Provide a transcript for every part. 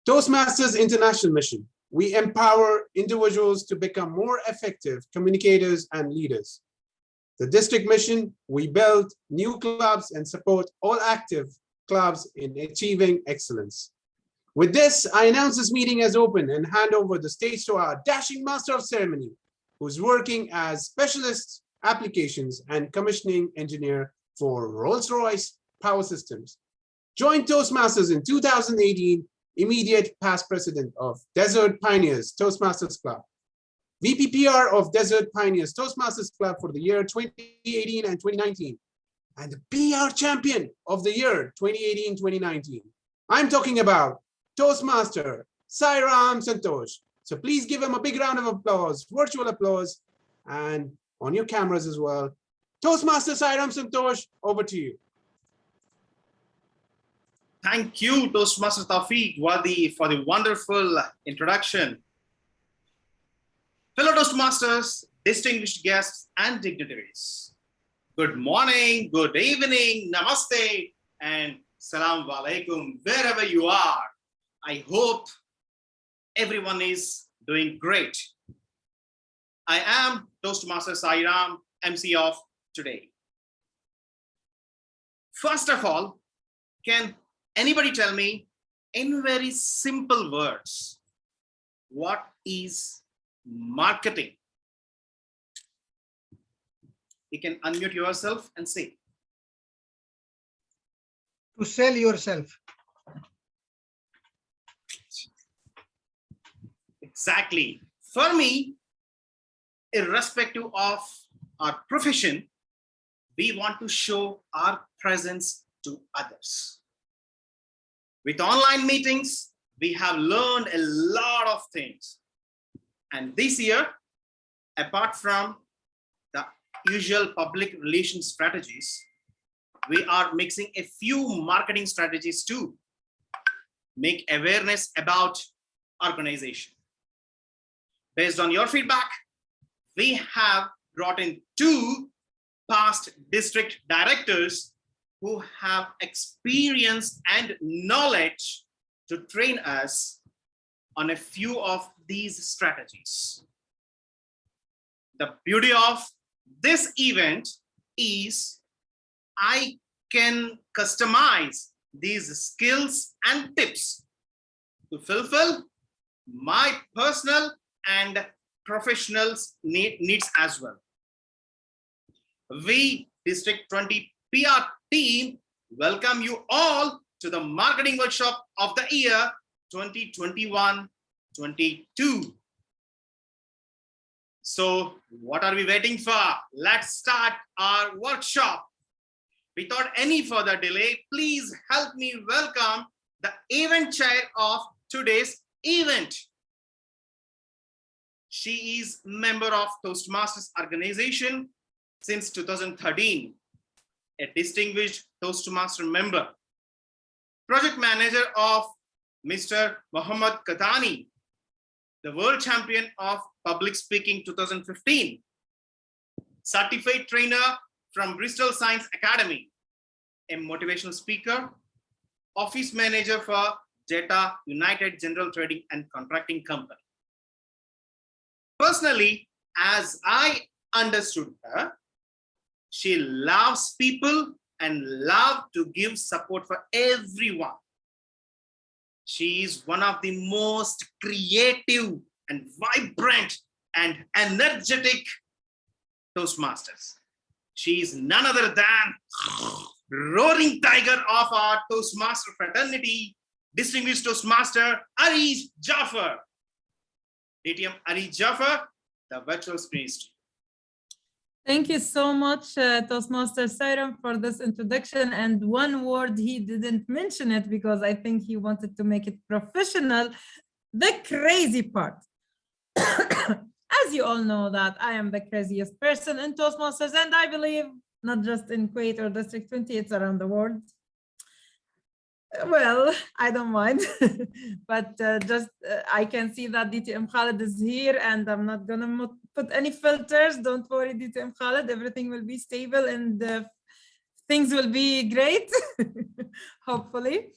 Toastmasters International mission. We empower individuals to become more effective communicators and leaders. The district mission, we build new clubs and support all active clubs in achieving excellence. With this, I announce this meeting as open and hand over the stage to our dashing master of ceremony, who's working as specialist applications and commissioning engineer for Rolls-Royce Power Systems. Joined Toastmasters in 2018, immediate past president of Desert Pioneers Toastmasters Club, VPPR of Desert Pioneers Toastmasters Club for the year 2018 and 2019, and the PR champion of the year 2018-2019. I'm talking about Toastmaster Sairam Santosh. So please give him a big round of applause, virtual applause, and on your cameras as well. Toastmaster Sairam Santosh, over to you. Thank you, Toastmaster Tawfiq Wadi, for the wonderful introduction. Fellow Toastmasters, distinguished guests, and dignitaries, good morning, good evening, namaste, and salam alaikum, wherever you are. I hope everyone is doing great. I am Toastmaster Sairam, MC of today. First of all, can anybody tell me in very simple words, what is marketing? You can unmute yourself and say. To sell yourself. Exactly. For me, irrespective of our profession, we want to show our presence to others. With online meetings, we have learned a lot of things. And this year, apart from the usual public relations strategies, we are mixing a few marketing strategies too. Make awareness about organization. Based on your feedback, we have brought in 2 past district directors who have experience and knowledge to train us on a few of these strategies. The beauty of this event is I can customize these skills and tips to fulfill my personal and professional needs as well. We District 20 PR team welcome you all to the marketing workshop of the year 2021-22. So what are we waiting for? Let's start our workshop. Without any further delay, please help me welcome the event chair of today's event. She is member of Toastmasters organization since 2013, a distinguished Toastmaster member, project manager of Mr. Muhammad Katani, the world champion of public speaking 2015, certified trainer from Bristol Science Academy, a motivational speaker, office manager for Jetta United General Trading and Contracting Company. Personally, as I understood her, she loves people and loves to give support for everyone. She is one of the most creative and vibrant and energetic Toastmasters. She is none other than roaring tiger of our Toastmaster fraternity, distinguished Toastmaster Arish Jaffer. DTM Arish Jaffer, the virtual screen is to you. Thank you so much, Toastmaster Sairam, for this introduction. And one word he didn't mention it because I think he wanted to make it professional, the crazy part. As you all know that I am the craziest person in Toastmasters, and I believe not just in Kuwait or District 20, it's around the world. Well, I don't mind, but I can see that DTM Khalid is here and I'm not gonna put any filters. Don't worry, DTM Khalid, everything will be stable and things will be great, hopefully.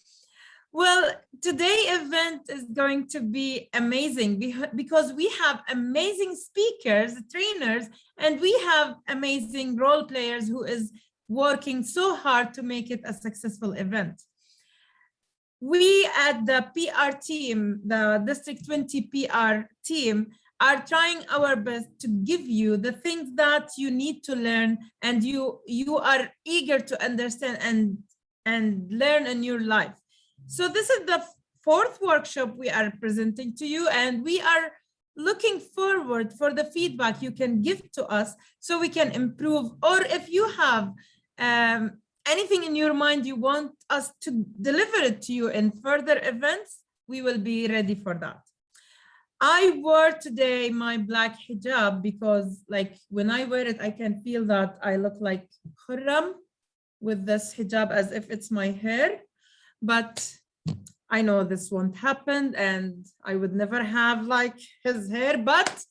Well, today's event is going to be amazing because we have amazing speakers, trainers, and we have amazing role players who is working so hard to make it a successful event. We at the PR team, the District 20 PR team, are trying our best to give you the things that you need to learn and you are eager to understand and learn in your life. So this is the fourth workshop we are presenting to you, and we are looking forward for the feedback you can give to us so we can improve, or if you have anything in your mind you want us to deliver it to you in further events, we will be ready for that. I wore today my black hijab because like when I wear it, I can feel that I look like Khurram with this hijab as if it's my hair. But I know this won't happen and I would never have like his hair, but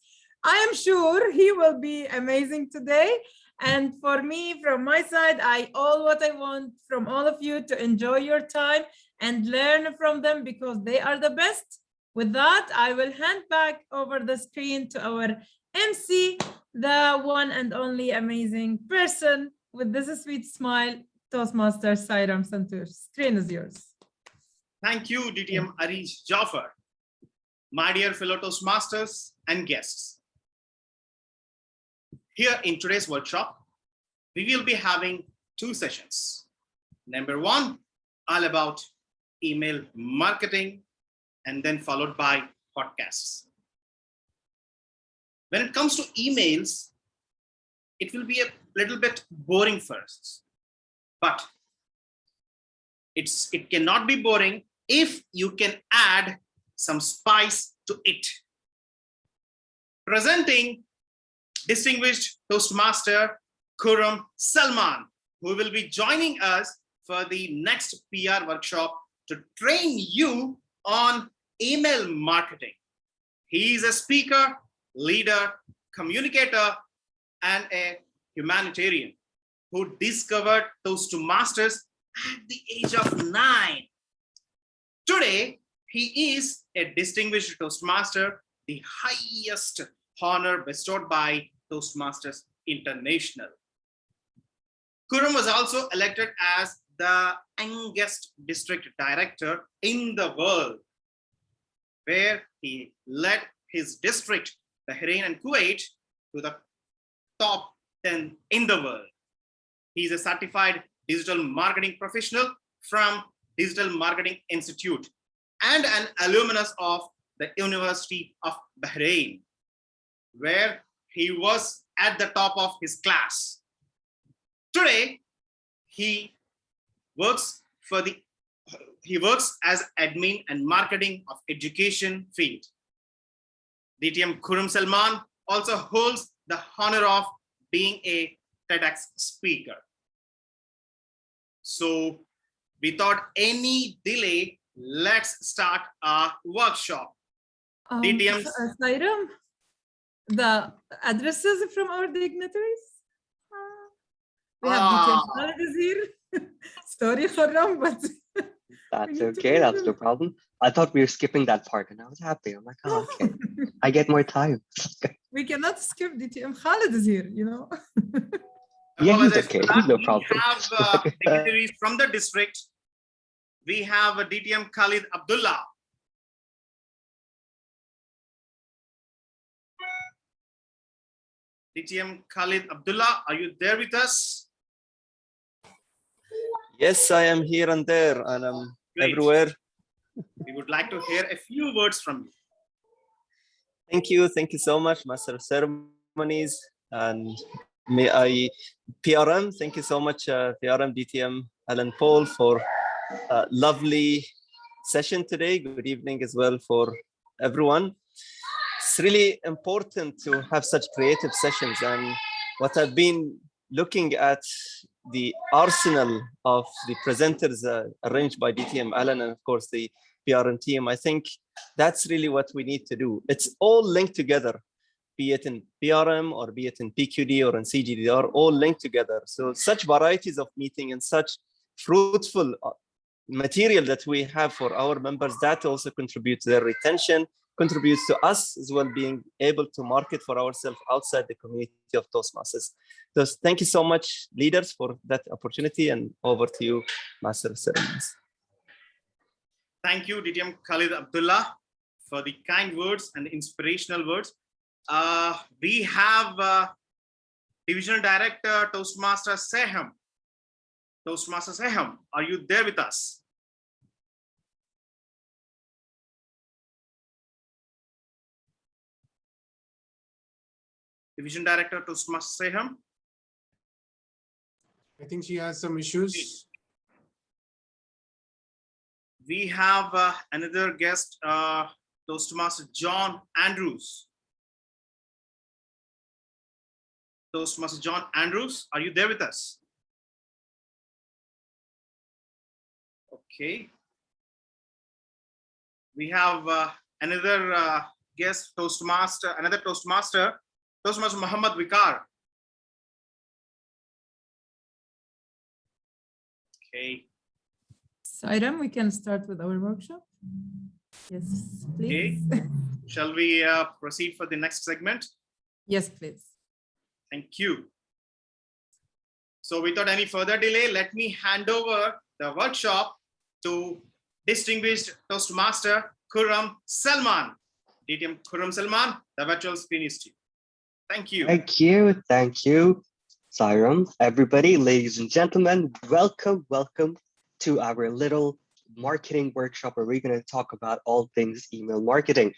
I am sure he will be amazing today. And for me, from my side, all what I want from all of you to enjoy your time and learn from them because they are the best. With that, I will hand back over the screen to our MC, the one and only amazing person with this sweet smile, Toastmaster Sairam Santosh. Screen is yours. Thank you, DTM Arish Jaffer. My dear fellow Toastmasters and guests. Here in today's workshop, we will be having two sessions. Number one, all about email marketing, and then followed by podcasts. When it comes to emails, it will be a little bit boring first, but it cannot be boring if you can add some spice to it. Presenting distinguished Toastmaster Khurram Salman, who will be joining us for the next PR workshop to train you on email marketing. He is a speaker, leader, communicator, and a humanitarian who discovered Toastmasters at the age of 9. Today, he is a distinguished Toastmaster, the highest honor bestowed by Toastmasters International. Khurram was also elected as the youngest district director in the world, where he led his district, Bahrain and Kuwait, to the top 10 in the world. He is a certified digital marketing professional from Digital Marketing Institute and an alumnus of the University of Bahrain, where he was at the top of his class. Today, he works as admin and marketing of education field. DTM Khurram Salman also holds the honor of being a TEDx speaker. So without any delay, let's start our workshop. DTM Sairam, the addresses from our dignitaries. We have DTM Khalid is here. Sorry, Khurram, but that's okay. That's no problem. I thought we were skipping that part, and I was happy. I'm like, oh, okay, I get more time. We cannot skip DTM Khalid is here, you know. Yeah, he's okay. He's no problem. We have dignitaries from the district. We have DTM Khalid Abdullah. DTM Khalid Abdullah, are you there with us? Yes, I am here and there, and I'm everywhere. We would like to hear a few words from you. Thank you so much, Master of Ceremonies, and PRM. Thank you so much, PRM, DTM, Alan Paul, for a lovely session today. Good evening as well for everyone. It's really important to have such creative sessions, and what I've been looking at the arsenal of the presenters arranged by DTM Alan and of course the PRM team, I think that's really what we need to do. It's all linked together, be it in PRM or be it in PQD or in CGD, they are all linked together. So such varieties of meeting and such fruitful material that we have for our members, that also contributes to their retention, contributes to us as well being able to market for ourselves outside the community of Toastmasters. So thank you so much, leaders, for that opportunity, and over to you, Master of Ceremonies. Thank you, DTM Khalid Abdullah, for the kind words and inspirational words. We have Divisional Director, Toastmasters Seham. Toastmasters Seham, are you there with us? Division Director, Toastmasters Seham. I think she has some issues. We have another guest, Toastmaster John Andrews. Toastmaster John Andrews, are you there with us? Okay. We have another guest, Toastmaster, Toastmaster Muhammad Vikar. Okay. Sairam, we can start with our workshop. Yes, please. Okay. Shall we proceed for the next segment? Yes, please. Thank you. So without any further delay, let me hand over the workshop to distinguished Toastmaster Khurram Salman. DTM Khurram Salman, the virtual screen is to you. Thank you. Thank you, Sairam. Everybody, ladies and gentlemen, welcome to our little marketing workshop where we're going to talk about all things email marketing.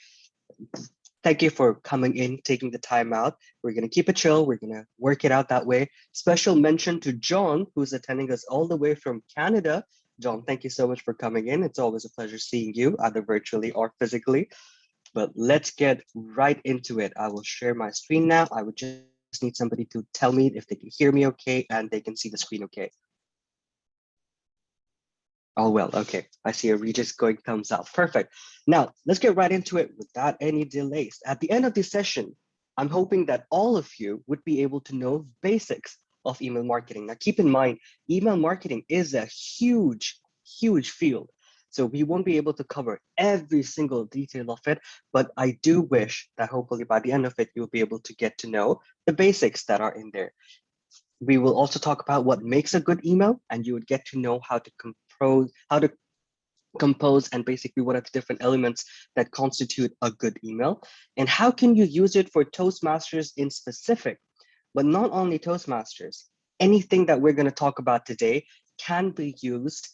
Thank you for coming in, taking the time out. We're going to keep it chill. We're going to work it out that way. Special mention to John, who's attending us all the way from Canada. John, thank you so much for coming in. It's always a pleasure seeing you, either virtually or physically. But let's get right into it. I will share my screen now. I would just need somebody to tell me if they can hear me okay and they can see the screen okay. Oh, well, okay. I see a Regis going thumbs up. Perfect. Now, let's get right into it without any delays. At the end of this session, I'm hoping that all of you would be able to know basics of email marketing. Now, keep in mind, email marketing is a huge field. So we won't be able to cover every single detail of it, but I do wish that hopefully by the end of it, you'll be able to get to know the basics that are in there. We will also talk about what makes a good email, and you would get to know how to compose and basically what are the different elements that constitute a good email, and how can you use it for Toastmasters in specific. But not only Toastmasters, anything that we're going to talk about today can be used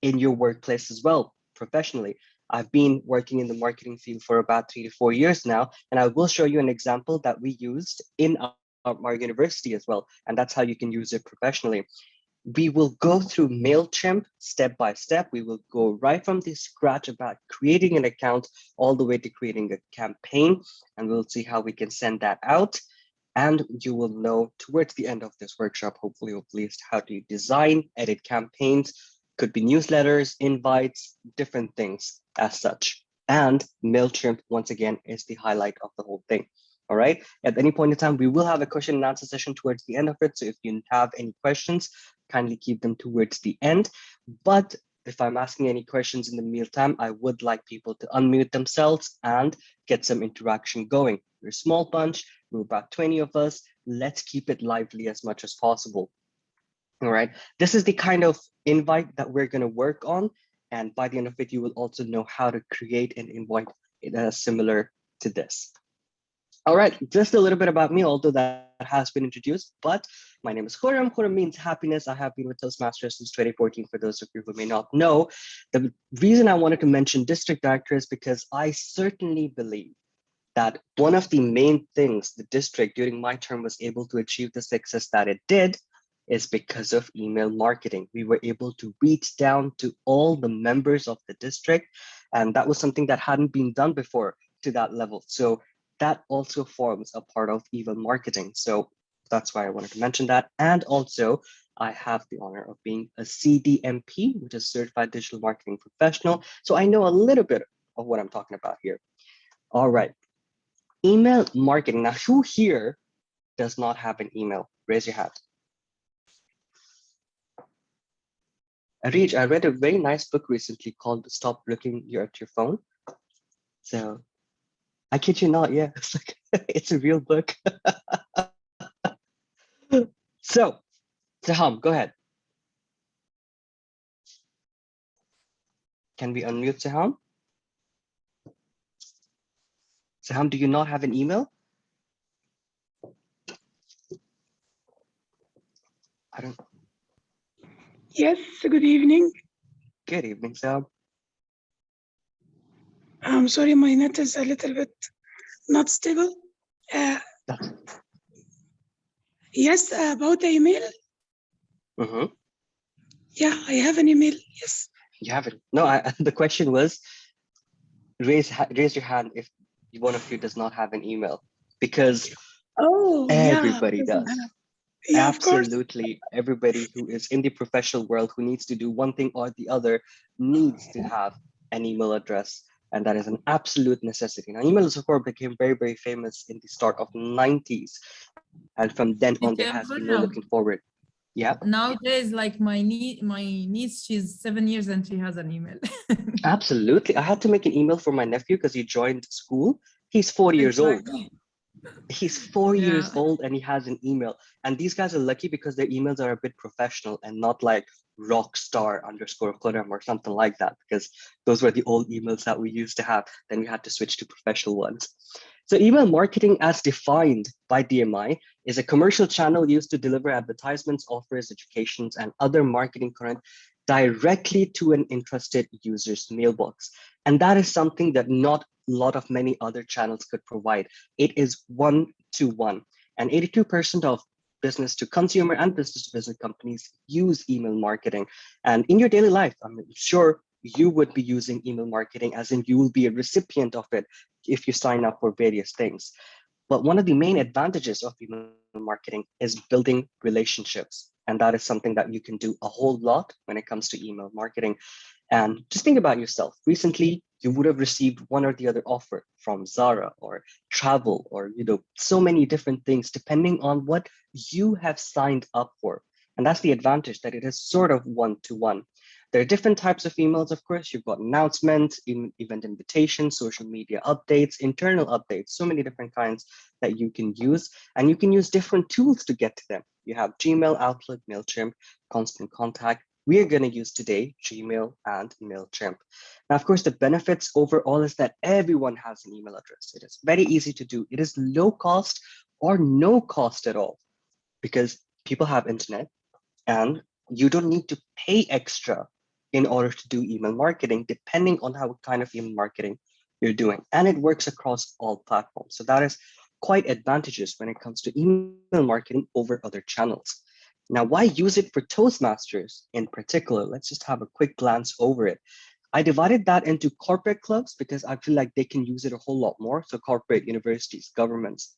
in your workplace as well, professionally. I've been working in the marketing field for about 3 to 4 years now, and I will show you an example that we used in our university as well, and that's how you can use it professionally. We will go through Mailchimp step by step. We will go right from the scratch about creating an account all the way to creating a campaign, and we'll see how we can send that out. And you will know towards the end of this workshop, hopefully at least, how to design, edit campaigns, could be newsletters, invites, different things as such. And Mailchimp, once again, is the highlight of the whole thing. All right. At any point in time, we will have a question and answer session towards the end of it. So if you have any questions, kindly keep them towards the end. But if I'm asking any questions in the meantime, I would like people to unmute themselves and get some interaction going. We're a small bunch. We're about 20 of us. Let's keep it lively as much as possible. All right. This is the kind of invite that we're going to work on. And by the end of it, you will also know how to create an invite similar to this. All right, just a little bit about me, although that has been introduced, but my name is Khurram. Khurram means happiness. I have been with Toastmasters since 2014, for those of you who may not know. The reason I wanted to mention district director is because I certainly believe that one of the main things the district during my term was able to achieve the success that it did is because of email marketing. We were able to reach down to all the members of the district, and that was something that hadn't been done before to that level. So that also forms a part of email marketing. So that's why I wanted to mention that. And also, I have the honor of being a CDMP, which is Certified Digital Marketing Professional. So I know a little bit of what I'm talking about here. All right. Email marketing. Now, who here does not have an email? Raise your hand. Arij, I read a very nice book recently called Stop Looking at Your Phone. So I kid you not, yeah, it's like it's a real book. So, Saham, go ahead. Can we unmute Saham? Saham, do you not have an email? I don't. Yes, good evening. Good evening, Saham. I'm sorry, my net is a little bit not stable. That's. Yes, about the email. Mm-hmm. Yeah, I have an email. Yes. You have it. No, the question was, raise your hand if one of you does not have an email, because Oh, everybody yeah. does. Yeah, of course. Absolutely, everybody who is in the professional world who needs to do one thing or the other needs to have an email address, and that is an absolute necessity. Now, emails of course became very, very famous in the start of 90s, and from then on there has been no looking forward. Yeah. Nowadays, like my niece, she's 7 years and she has an email. Absolutely. I had to make an email for my nephew because he joined school. He's 4 years old. He's 4 years old and he has an email. And these guys are lucky because their emails are a bit professional and not like rockstar_Quram or something like that, because those were the old emails that we used to have. Then we had to switch to professional ones. So email marketing as defined by DMI is a commercial channel used to deliver advertisements, offers, educations, and other marketing content directly to an interested user's mailbox. And that is something that not a lot of many other channels could provide. It is one-to-one. And 82% of business to consumer and business to business companies use email marketing. And in your daily life, I'm sure you would be using email marketing, as in you will be a recipient of it if you sign up for various things. But one of the main advantages of email marketing is building relationships. And that is something that you can do a whole lot when it comes to email marketing. And just think about yourself. Recently, you would have received one or the other offer from Zara or travel or so many different things depending on what you have signed up for. And that's the advantage, that it is sort of one-to-one. There are different types of emails, of course. You've got announcements, event invitations, social media updates, internal updates, so many different kinds that you can use. And you can use different tools to get to them. You have Gmail, Outlook, Mailchimp, Constant Contact. We are going to use today Gmail and Mailchimp. Now, of course, the benefits overall is that everyone has an email address. It is very easy to do. It is low cost or no cost at all, because people have internet and you don't need to pay extra in order to do email marketing, depending on what kind of email marketing you're doing. And it works across all platforms. So that is quite advantageous when it comes to email marketing over other channels. Now, why use it for Toastmasters in particular? Let's just have a quick glance over it. I divided that into corporate clubs because I feel like they can use it a whole lot more. So corporate, universities, governments,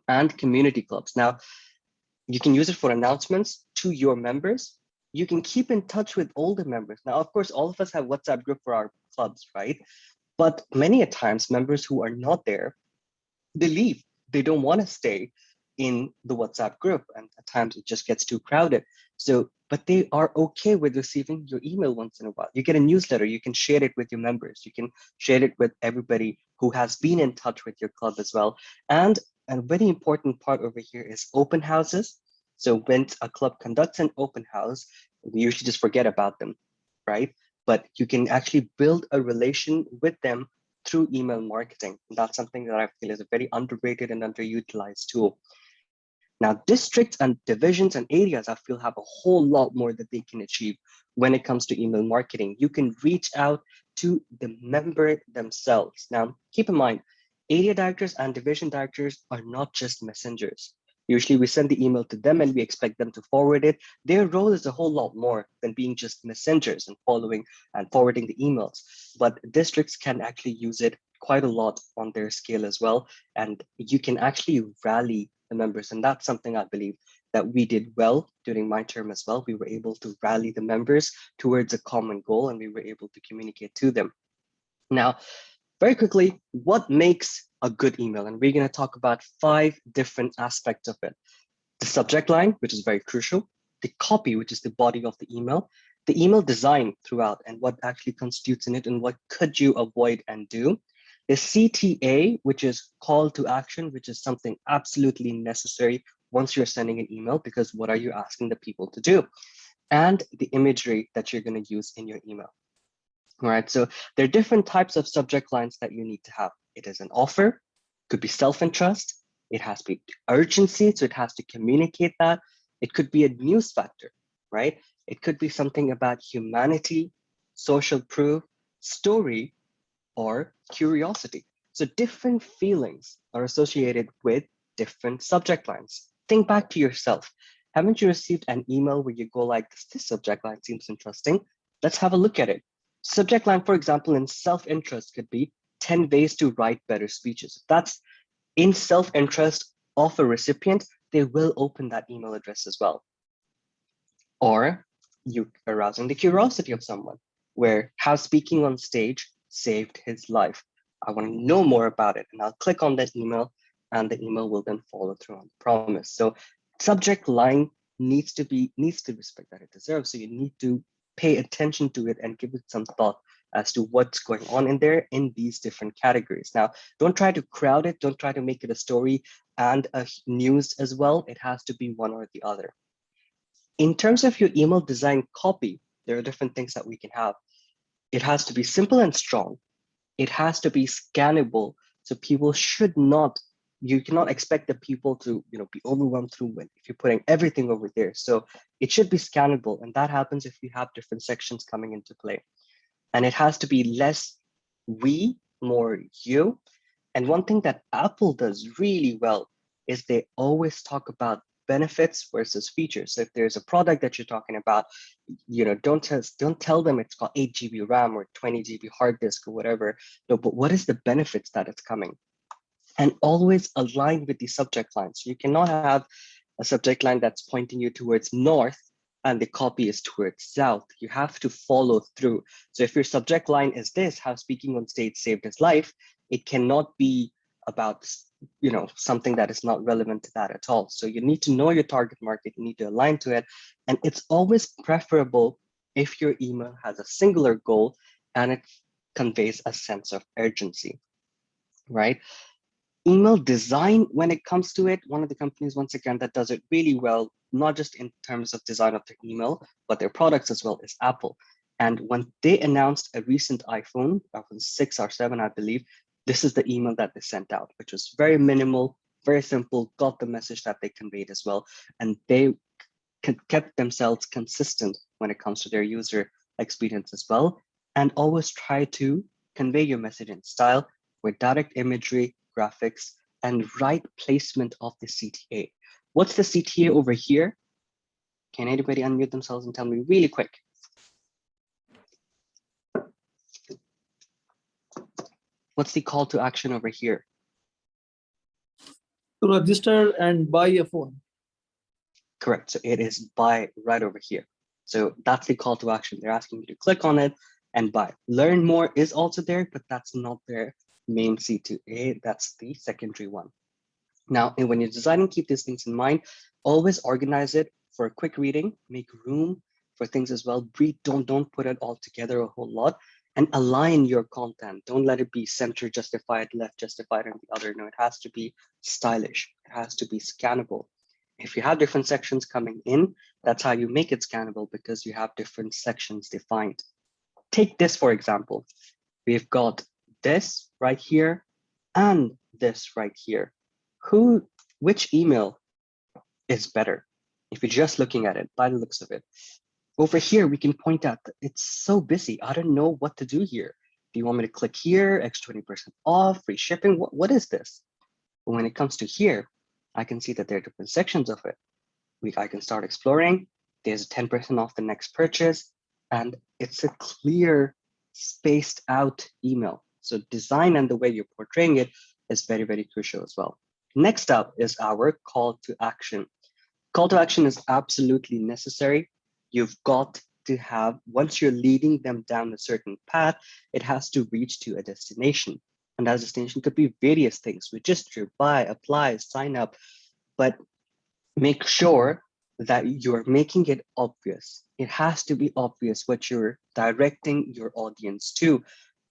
and community clubs. Now, you can use it for announcements to your members. You can keep in touch with older members. Now, of course, all of us have WhatsApp group for our clubs, right? But many a times, members who are not there, they leave. They don't want to stay in the WhatsApp group, and at times it just gets too crowded. So, but they are okay with receiving your email once in a while. You get a newsletter, you can share it with your members. You can share it with everybody who has been in touch with your club as well. And a very important part over here is open houses. So when a club conducts an open house, we usually just forget about them, right? But you can actually build a relation with them through email marketing. And that's something that I feel is a very underrated and underutilized tool. Now, districts and divisions and areas, I feel, have a whole lot more that they can achieve when it comes to email marketing. You can reach out to the member themselves. Now, keep in mind, area directors and division directors are not just messengers. Usually we send the email to them and we expect them to forward it. Their role is a whole lot more than being just messengers and following and forwarding the emails. But districts can actually use it quite a lot on their scale as well. And you can actually rally the members. And that's something I believe that we did well during my term as well. We were able to rally the members towards a common goal and we were able to communicate to them. Now, very quickly, what makes a good email? And we're going to talk about 5 different aspects of it. The subject line, which is very crucial. The copy, which is the body of the email. the email design throughout and what actually constitutes in it and what could you avoid and do. The CTA, which is call to action, which is something absolutely necessary once you're sending an email, because what are you asking the people to do? And the imagery that you're going to use in your email. All right, so there are different types of subject lines that you need to have. It is an offer, could be self-interest, it has to be urgency, so it has to communicate that. It could be a news factor, right? It could be something about humanity, social proof, story, or curiosity. So different feelings are associated with different subject lines. Think back to yourself. Haven't you received an email where you go like, this subject line seems interesting. Let's have a look at it. Subject line, for example, in self-interest could be 10 ways to write better speeches. If that's in self-interest of a recipient, they will open that email address as well. Or you arousing the curiosity of someone, where how speaking on stage saved his life. I want to know more about it, and I'll click on that email, and the email will then follow through on the promise. So subject line needs to respect that it deserves. So you need to pay attention to it and give it some thought as to what's going on in there in these different categories. Now, don't try to crowd it. Don't try to make it a story and a news as well. It has to be one or the other. In terms of your email design copy, there are different things that we can have. It has to be simple and strong. It has to be scannable. So people should not, you cannot expect the people to be overwhelmed through it if you're putting everything over there. So it should be scannable. And that happens if you have different sections coming into play. And it has to be less we, more you. And one thing that Apple does really well is they always talk about benefits versus features. So if there's a product that you're talking about, don't tell them it's got 8 GB RAM or 20 GB hard disk or whatever. No, but what is the benefits that it's coming? And always align with the subject line. So you cannot have a subject line that's pointing you towards north and the copy is towards south. You have to follow through. So if your subject line is this, how speaking on stage saved his life, it cannot be about something that is not relevant to that at all. So you need to know your target market, you need to align to it. And it's always preferable if your email has a singular goal and it conveys a sense of urgency, right? Email design, when it comes to it, one of the companies, once again, that does it really well, not just in terms of design of their email, but their products as well, is Apple. And when they announced a recent iPhone 6 or 7, I believe, this is the email that they sent out, which was very minimal, very simple, got the message that they conveyed as well. And they kept themselves consistent when it comes to their user experience as well. And always try to convey your message in style with direct imagery, graphics, and right placement of the CTA. What's the CTA over here? Can anybody unmute themselves and tell me really quick? What's the call to action over here? To register and buy a phone. Correct. So it is buy right over here. So that's the call to action. They're asking you to click on it and buy. Learn more is also there, but that's not their main CTA. That's the secondary one. Now, when you're designing, keep these things in mind. Always organize it for a quick reading. Make room for things as well. Breathe. Don't put it all together a whole lot. And align your content. Don't let it be center justified, left justified, and the other. No, it has to be stylish. It has to be scannable. If you have different sections coming in, that's how you make it scannable, because you have different sections defined. Take this, for example. We've got this right here and this right here. Which email is better? If you're just looking at it by the looks of it. Over here, we can point out that it's so busy. I don't know what to do here. Do you want me to click here, extra 20% off, free shipping? What is this? But when it comes to here, I can see that there are different sections of it. I can start exploring. There's 10% off the next purchase, and it's a clear, spaced out email. So design and the way you're portraying it is very, very crucial as well. Next up is our call to action. Call to action is absolutely necessary. You've got to have, once you're leading them down a certain path, it has to reach to a destination. And that destination could be various things: register, buy, apply, sign up. But make sure that you're making it obvious. It has to be obvious what you're directing your audience to.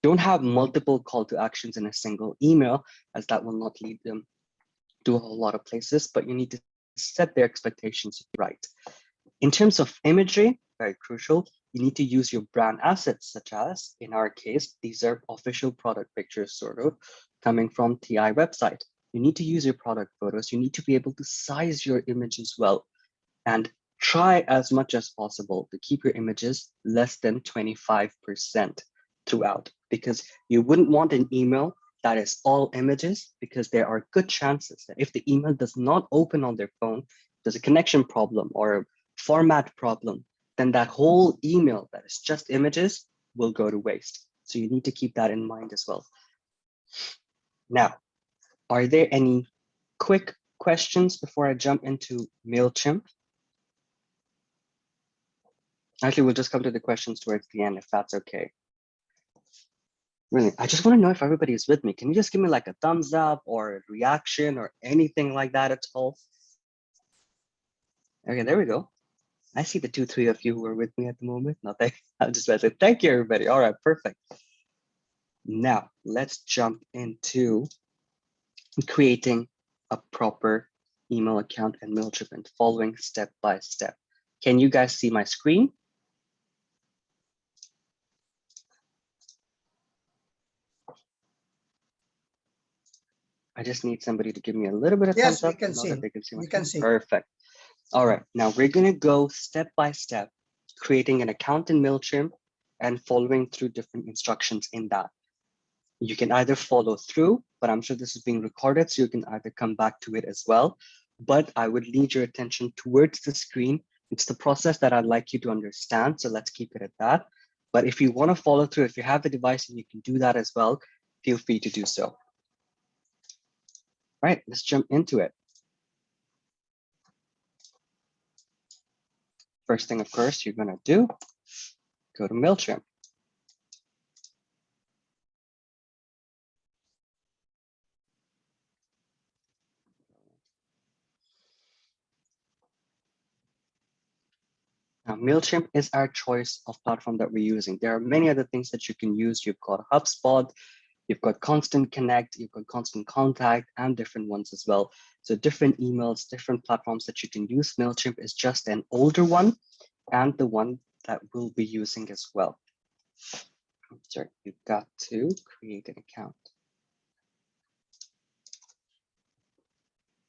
Don't have multiple call to actions in a single email, as that will not lead them to a whole lot of places, but you need to set their expectations right. In terms of imagery, very crucial, you need to use your brand assets, such as, in our case, these are official product pictures, sort of, coming from TI website. You need to use your product photos. You need to be able to size your images well, and try as much as possible to keep your images less than 25% throughout, because you wouldn't want an email that is all images, because there are good chances that if the email does not open on their phone, there's a connection problem or a format problem, then that whole email that is just images will go to waste. So you need to keep that in mind as well. Now, are there any quick questions before I jump into Mailchimp? Actually, we'll just come to the questions towards the end, if that's okay. Really, I just want to know if everybody is with me. Can you just give me like a thumbs up or a reaction or anything like that at all? Okay, there we go. I see the 2-3 of you who are with me at the moment. No, I'm just about to say thank you, everybody. All right, perfect. Now, let's jump into creating a proper email account and Mailchimp and following step by step. Can you guys see my screen? I just need somebody to give me a little bit of thumbs up. Yes, we can see. They can see my We can screen. see. Perfect. All right, now we're gonna go step by step, creating an account in Mailchimp and following through different instructions in that. You can either follow through, but I'm sure this is being recorded, so you can either come back to it as well. But I would lead your attention towards the screen. It's the process that I'd like you to understand, so let's keep it at that. But if you want to follow through, if you have a device and you can do that as well, feel free to do so. All right, let's jump into it. First thing, of course, you're gonna do, go to Mailchimp. Now, Mailchimp is our choice of platform that we're using. There are many other things that you can use. You've got HubSpot, you've got Constant Connect, you've got Constant Contact, and different ones as well. So different emails, different platforms that you can use. Mailchimp is just an older one and the one that we'll be using as well. Sorry, you've got to create an account.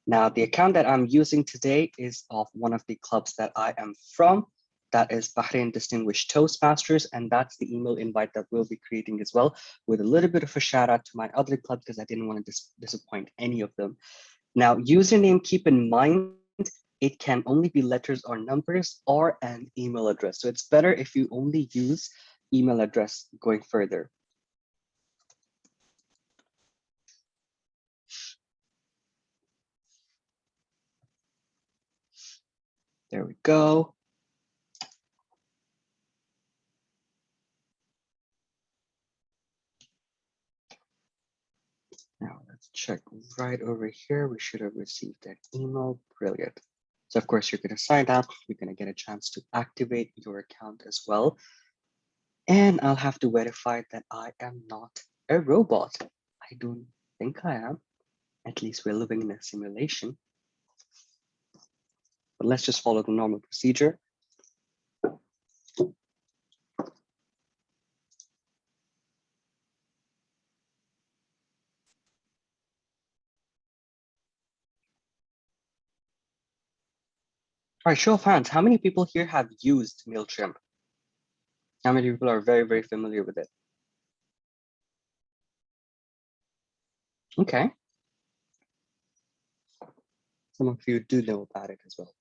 Now, the account that I'm using today is of one of the clubs that I am from. That is Bahrain Distinguished Toastmasters, and that's the email invite that we'll be creating as well, with a little bit of a shout out to my other club because I didn't want to disappoint any of them. Now, username, keep in mind, it can only be letters or numbers or an email address. So it's better if you only use email address going further. There we go. Now let's check right over here. We should have received an email. Brilliant. So of course you're going to sign up. You're going to get a chance to activate your account as well. And I'll have to verify that I am not a robot. I don't think I am. At least we're living in a simulation. But let's just follow the normal procedure. All right, show of hands. How many people here have used Mailchimp? How many people are very, very familiar with it? Okay. Some of you do know about it as well.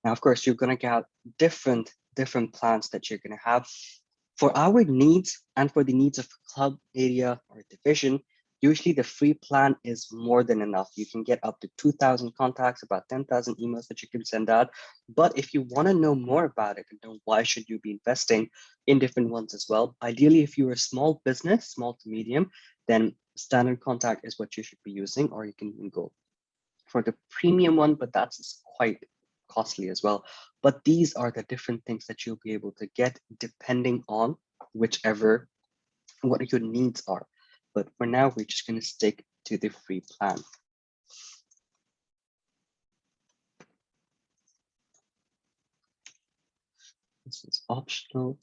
Now, of course, you're going to get different plans that you're going to have. For our needs and for the needs of a club, area, or division, usually the free plan is more than enough. You can get up to 2,000 contacts, about 10,000 emails that you can send out. But if you want to know more about it and know why should you be investing in different ones as well, ideally, if you're a small business, small to medium, then standard contact is what you should be using, or you can even go for the premium one, but that's quite costly as well. But these are the different things that you'll be able to get depending on what your needs are. But for now, we're just going to stick to the free plan. This is optional.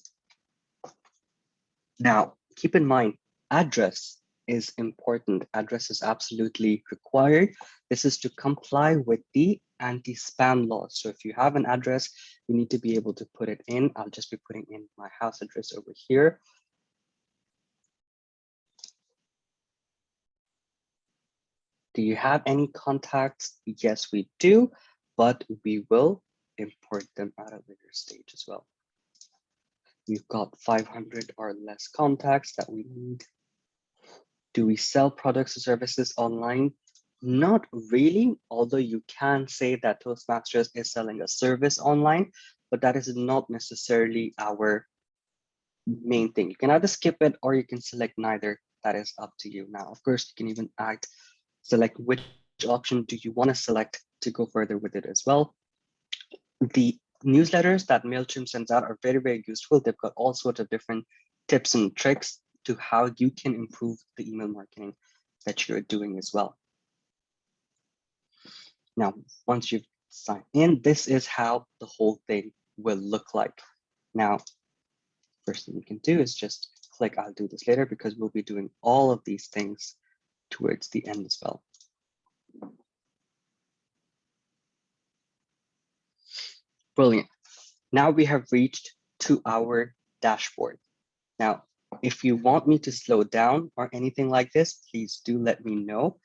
Now, keep in mind, address is important. Address is absolutely required. This is to comply with the anti-spam laws. So if you have an address, you need to be able to put it in. I'll just be putting in my house address over here. Do you have any contacts? Yes, we do, but we will import them at a later stage as well. We've got 500 or less contacts that we need. Do we sell products or services online? Not really, although you can say that Toastmasters is selling a service online, but that is not necessarily our main thing. You can either skip it or you can select neither. That is up to you. Now, of course, you can even select which option do you want to select to go further with it as well. The newsletters that Mailchimp sends out are very, very useful. They've got all sorts of different tips and tricks to how you can improve the email marketing that you're doing as well. Now, once you've signed in, this is how the whole thing will look like. Now, first thing you can do is just click I'll do this later, because we'll be doing all of these things towards the end as well. Brilliant. Now we have reached to our dashboard. Now, if you want me to slow down or anything like this, please do let me know.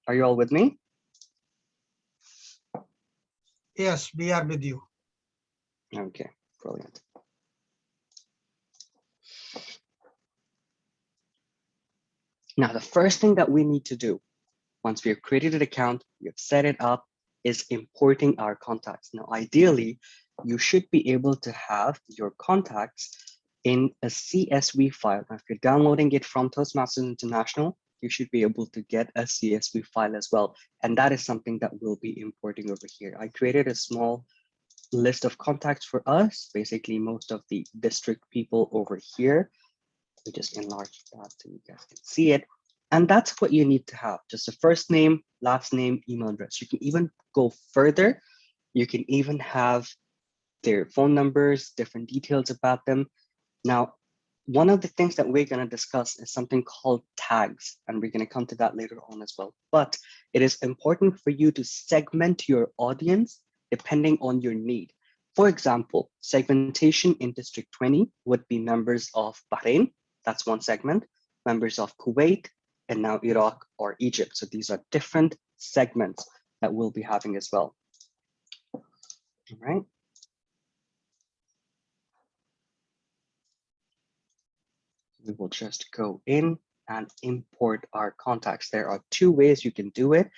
Are you all with me? Yes, we are with you. Okay, brilliant. Now, the first thing that we need to do once we have created an account, we have set it up, is importing our contacts. Now, ideally, you should be able to have your contacts in a CSV file. Now, if you're downloading it from Toastmasters International, you should be able to get a CSV file as well. And that is something that we'll be importing over here. I created a small list of contacts for us, basically most of the district people over here. We just enlarge that so you guys can see it. And that's what you need to have, just a first name, last name, email address. You can even go further. You can even have their phone numbers, different details about them. Now, one of the things that we're going to discuss is something called tags, and we're going to come to that later on as well. But it is important for you to segment your audience depending on your need. For example, segmentation in District 20 would be members of Bahrain. That's one segment. Members of Kuwait, and now Iraq or Egypt. So these are different segments that we'll be having as well. All right. We will just go in and import our contacts. There are two ways you can do it.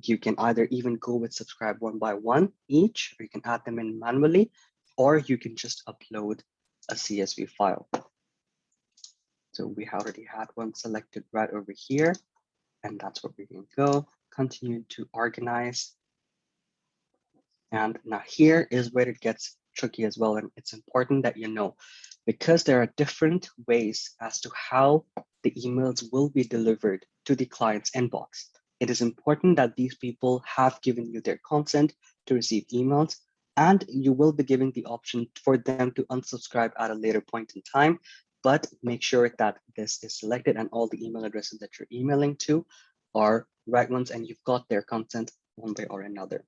You can either even go with subscribe one by one each, or you can add them in manually, or you can just upload a CSV file. So we already had one selected right over here, and that's where we can go. Continue to organize. And now here is where it gets tricky as well. And it's important that you know, because there are different ways as to how the emails will be delivered to the client's inbox. It is important that these people have given you their consent to receive emails, and you will be giving the option for them to unsubscribe at a later point in time. But make sure that this is selected and all the email addresses that you're emailing to are right ones, and you've got their consent one way or another.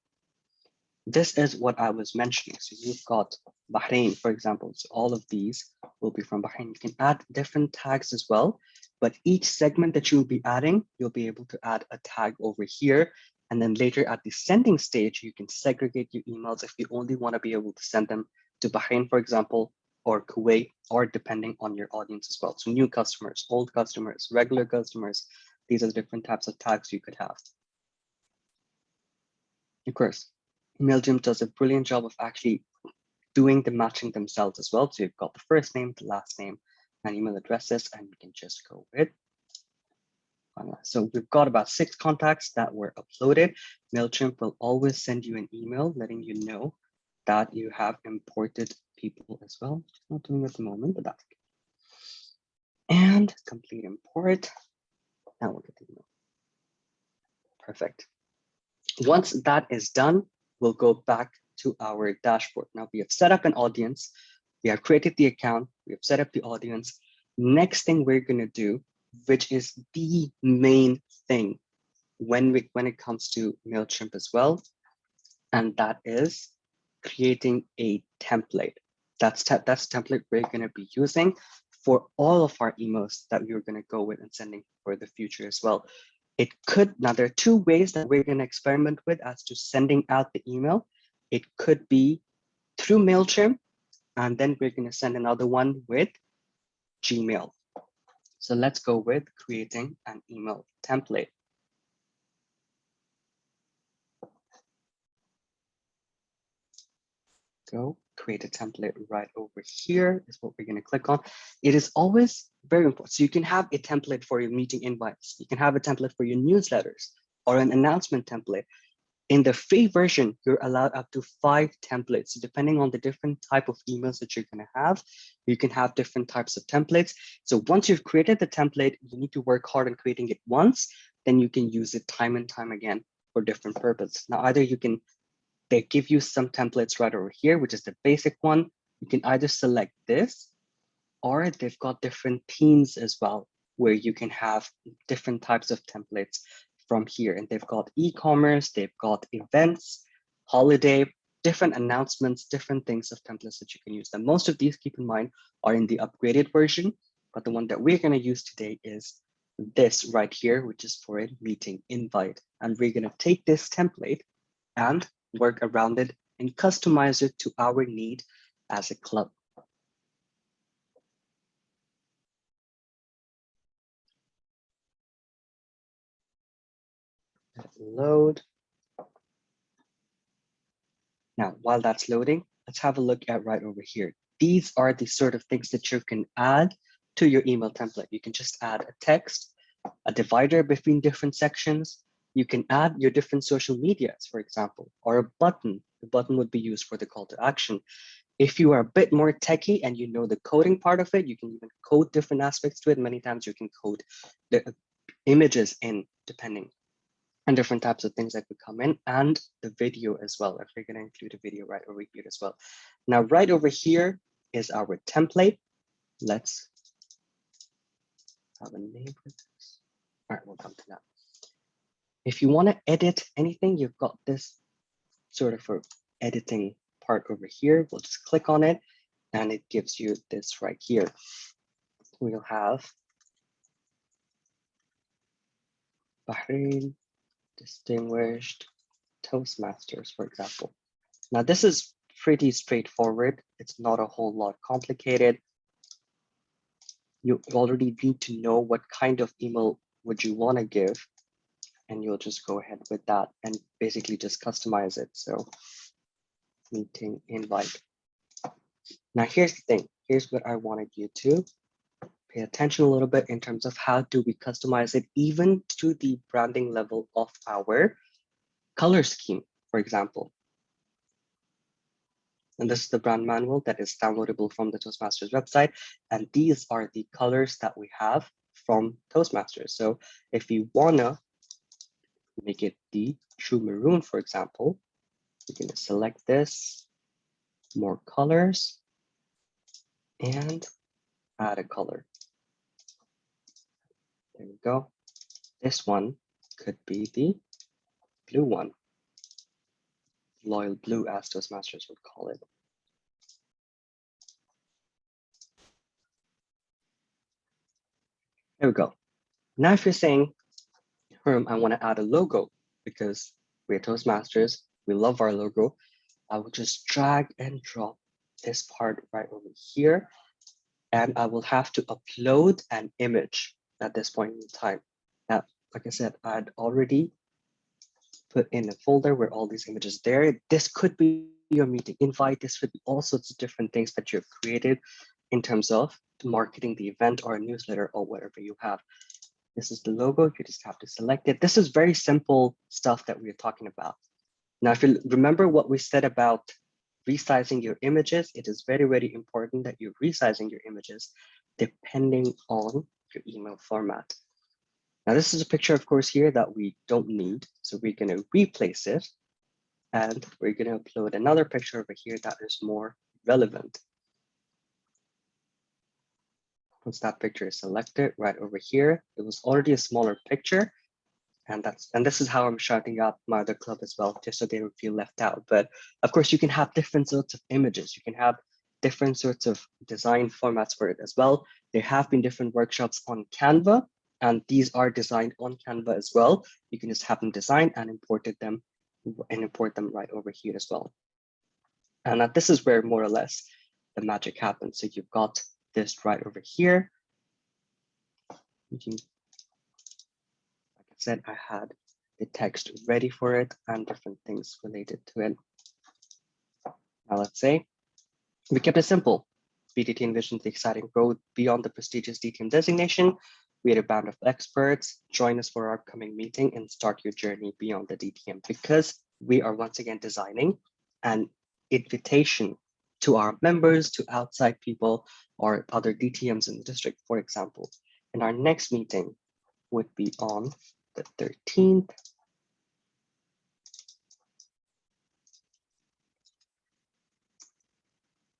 This is what I was mentioning. So you've got Bahrain, for example. So all of these will be from Bahrain. You can add different tags as well, but each segment that you'll be adding, you'll be able to add a tag over here. And then later at the sending stage, you can segregate your emails if you only want to be able to send them to Bahrain, for example, or Kuwait, or depending on your audience as well. So new customers, old customers, regular customers, these are the different types of tags you could have. Of course, Mailchimp does a brilliant job of actually doing the matching themselves as well. So you've got the first name, the last name, and email addresses, and we can just go with. So we've got about 6 contacts that were uploaded. Mailchimp will always send you an email letting you know that you have imported people as well. Not doing it at the moment, but that's okay. And complete import. Now look at the email. Perfect. Once that is done, we'll go back to our dashboard. Now we have set up an audience. We have created the account. We have set up the audience. Next thing we're going to do, which is the main thing when it comes to Mailchimp as well, and that is creating a template. That's template we're going to be using for all of our emails that we're going to go with and sending for the future as well. Now there are 2 ways that we're going to experiment with as to sending out the email. It could be through Mailchimp, and then we're going to send another one with Gmail. So let's go with creating an email template. Go create a template right over here is what we're going to click on. It is always very important. So you can have a template for your meeting invites. You can have a template for your newsletters or an announcement template. In the free version, you're allowed up to 5 templates. So depending on the different type of emails that you're going to have, you can have different types of templates. So once you've created the template, you need to work hard on creating it once, then you can use it time and time again for different purposes. Now, either they give you some templates right over here, which is the basic one. You can either select this, or they've got different themes as well, where you can have different types of templates from here. And they've got e-commerce, they've got events, holiday, different announcements, different things of templates that you can use. And most of these, keep in mind, are in the upgraded version, but the one that we're going to use today is this right here, which is for a meeting invite. And we're going to take this template and work around it and customize it to our need as a club. Load. Now, while that's loading, let's have a look at right over here. These are the sort of things that you can add to your email template. You can just add a text, a divider between different sections. You can add your different social medias, for example, or a button. The button would be used for the call to action. If you are a bit more techie and you know the coding part of it, you can even code different aspects to it. Many times you can code the images in, depending, and different types of things that would come in, and the video as well. If we're going to include a video right over here as well. Now, right over here is our template. Let's have a name for this. All right, we'll come to that. If you want to edit anything, you've got this sort of a editing part over here. We'll just click on it, and it gives you this right here. We'll have Bahrain Distinguished Toastmasters, for example. Now, this is pretty straightforward. It's not a whole lot complicated. You already need to know what kind of email would you want to give, and you'll just go ahead with that and basically just customize it. So meeting invite. Now, here's the thing. Here's what I wanted you to pay attention a little bit in terms of how do we customize it, even to the branding level of our color scheme, for example. And this is the brand manual that is downloadable from the Toastmasters website. And these are the colors that we have from Toastmasters. So if you wanna make it the true maroon, for example, you can select this, more colors, and add a color. There we go. This one could be the blue one. Loyal blue, as Toastmasters would call it. There we go. Now, if you're saying, Herm, I want to add a logo because we're Toastmasters, we love our logo, I will just drag and drop this part right over here, and I will have to upload an image at this point in time. Now, like I said, I'd already put in a folder where all these images there. This could be video meeting, invite. This would be all sorts of different things that you've created in terms of marketing the event or a newsletter or whatever you have. This is the logo. You just have to select it. This is very simple stuff that we're talking about. Now, if you remember what we said about resizing your images, it is very, very important that you're resizing your images depending on your email format. Now, this is a picture, of course, here that we don't need. So we're going to replace it. And we're going to upload another picture over here that is more relevant. Once that picture is selected right over here, it was already a smaller picture. And this is how I'm shouting out my other club as well, just so they don't feel left out. But of course, you can have different sorts of images. You can have different sorts of design formats for it as well. There have been different workshops on Canva, and these are designed on Canva as well. You can just have them designed and import them right over here as well. And this is where more or less the magic happens. So you've got this right over here. Like I said, I had the text ready for it and different things related to it. Now let's say we kept it simple. BDT envisions the exciting growth beyond the prestigious DTM designation. We had a band of experts. Join us for our upcoming meeting and start your journey beyond the DTM, because we are once again designing an invitation to our members, to outside people, or other DTMs in the district, for example. And our next meeting would be on the 13th.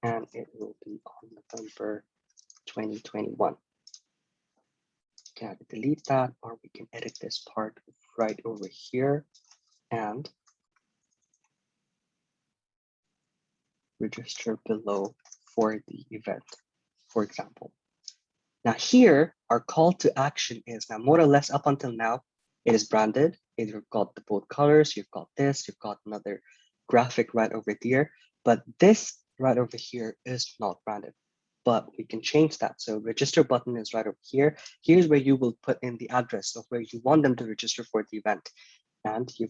And it will be on November 2021. We can either delete that, or we can edit this part right over here and register below for the event, for example. Now here, our call to action is now more or less up until now, it is branded. You've got the both colors, you've got this, you've got another graphic right over there, but this right over here is not branded, but we can change that. So register button is right over here. Here's where you will put in the address of where you want them to register for the event. And you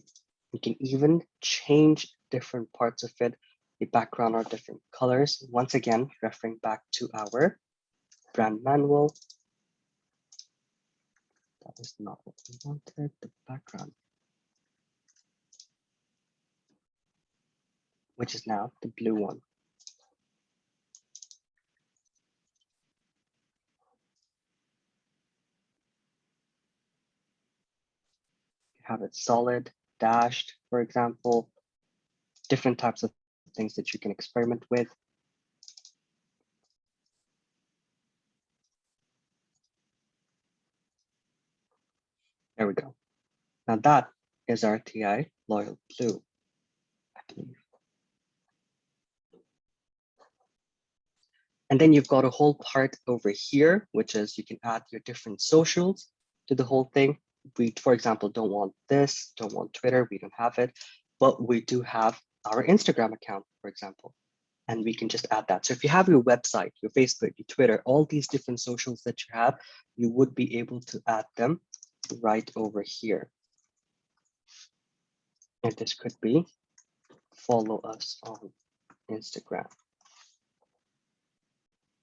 can even change different parts of it, the background or different colors. Once again, referring back to our brand manual. That is not what we wanted, the background, which is now the blue one. Have it solid, dashed, for example, different types of things that you can experiment with. There we go. Now that is our TI Loyal Blue, I believe. And then you've got a whole part over here, which is you can add your different socials to the whole thing. We, for example, don't want this, don't want Twitter, we don't have it, but we do have our Instagram account, for example, and we can just add that. So if you have your website, your Facebook, your Twitter, all these different socials that you have, you would be able to add them right over here. And this could be follow us on Instagram.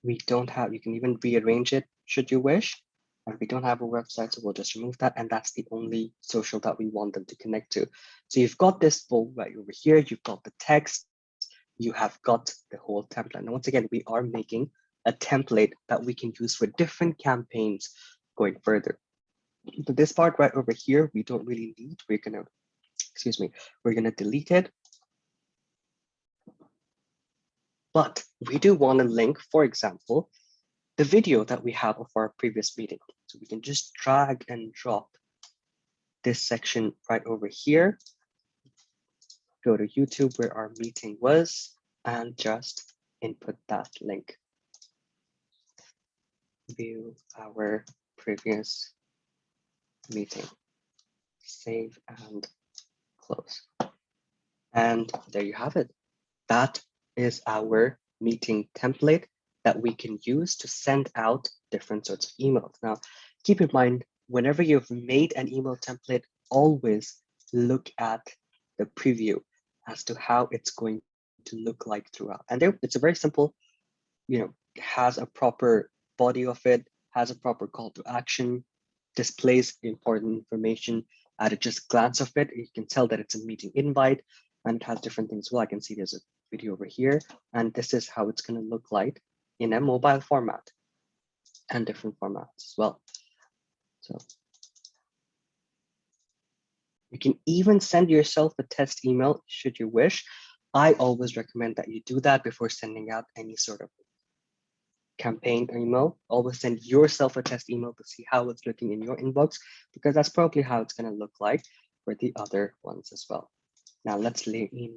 We don't have, you can even rearrange it should you wish. And we don't have a website, so we'll just remove that. And that's the only social that we want them to connect to. So you've got this full right over here. You've got the text. You have got the whole template. And once again, we are making a template that we can use for different campaigns going further. So this part right over here, we don't really need. We're gonna, we're gonna delete it. But we do want to link, for example, the video that we have of our previous meeting. So we can just drag and drop this section right over here. Go to YouTube where our meeting was and just input that link. View our previous meeting. Save and close. And there you have it. That is our meeting template that we can use to send out different sorts of emails. Now, keep in mind, whenever you've made an email template, always look at the preview as to how it's going to look like throughout. And there, it's a very simple, has a proper body of it, has a proper call to action, displays important information at a just glance of it. You can tell that it's a meeting invite, and it has different things. Well, I can see there's a video over here, and this is how it's going to look like in a mobile format and different formats as well. So you can even send yourself a test email should you wish. I always recommend that you do that before sending out any sort of campaign email. Always send yourself a test email to see how it's looking in your inbox, because that's probably how it's going to look like for the other ones as well. Now let's name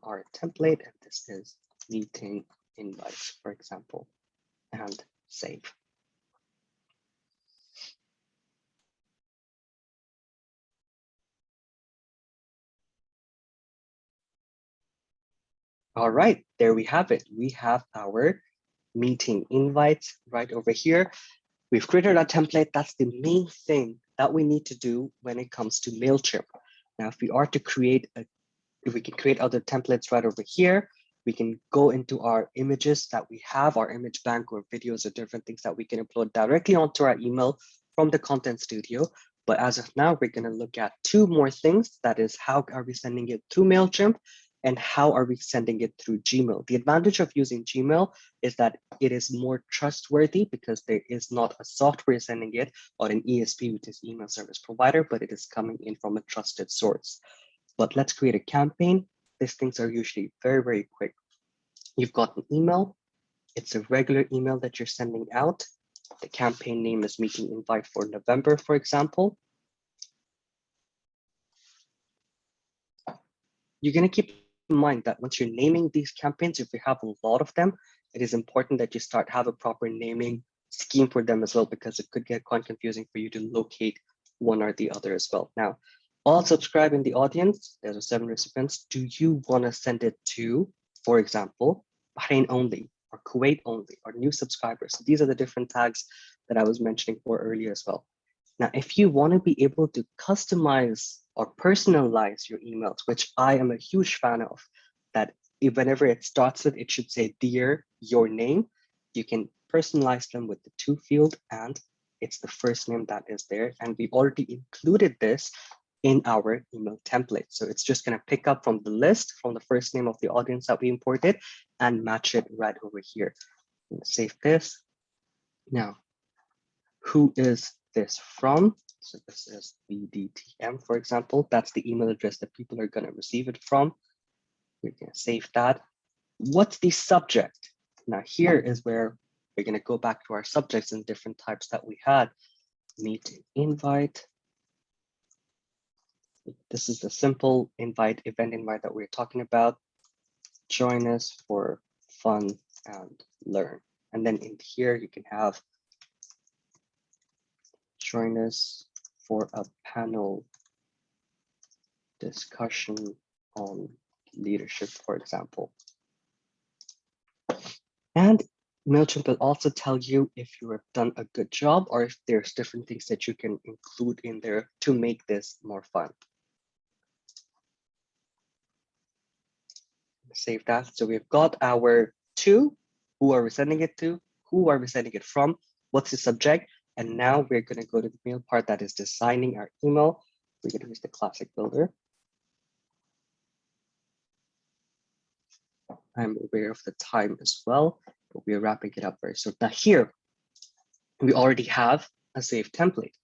our template, and this is meeting invites, for example, and save. All right, there we have it. We have our meeting invites right over here. We've created our template. That's the main thing that we need to do when it comes to Mailchimp. Now, if we are to create if we can create other templates right over here, we can go into our images that we have, our image bank or videos or different things that we can upload directly onto our email from the Content Studio. But as of now, we're going to look at two more things. That is, how are we sending it through Mailchimp, and how are we sending it through Gmail? The advantage of using Gmail is that it is more trustworthy because there is not a software sending it or an ESP, which is email service provider, but it is coming in from a trusted source. But let's create a campaign. These things are usually very, very quick. You've got an email. It's a regular email that you're sending out. The campaign name is meeting invite for November, for example. You're going to keep in mind that once you're naming these campaigns, if you have a lot of them, it is important that you have a proper naming scheme for them as well, because it could get quite confusing for you to locate one or the other as well. Now, all subscribe in the audience, there are 7 recipients. Do you want to send it to, for example, Bahrain only, or Kuwait only, or new subscribers? So these are the different tags that I was mentioning for earlier as well. Now, if you want to be able to customize or personalize your emails, which I am a huge fan of, that whenever it starts with, it should say, dear, your name, you can personalize them with the to field, and it's the first name that is there. And we already included this in our email template. So it's just going to pick up from the list, from the first name of the audience that we imported, and match it right over here. Save this. Now, who is this from? So this is the DTM, for example. That's the email address that people are going to receive it from. We're going to save that. What's the subject? Now, here is where we're going to go back to our subjects and different types that we had. Meeting invite. This is the simple invite, event invite that we're talking about. Join us for fun and learn. And then in here, you can have join us for a panel discussion on leadership, for example. And Mailchimp will also tell you if you have done a good job or if there's different things that you can include in there to make this more fun. Save that. So we've got our to, who are we sending it to, who are we sending it from, what's the subject, and now we're going to go to the mail part that is designing our email. We're going to use the classic builder. I'm aware of the time as well, but we're wrapping it up very soon. Now here, we already have a saved template,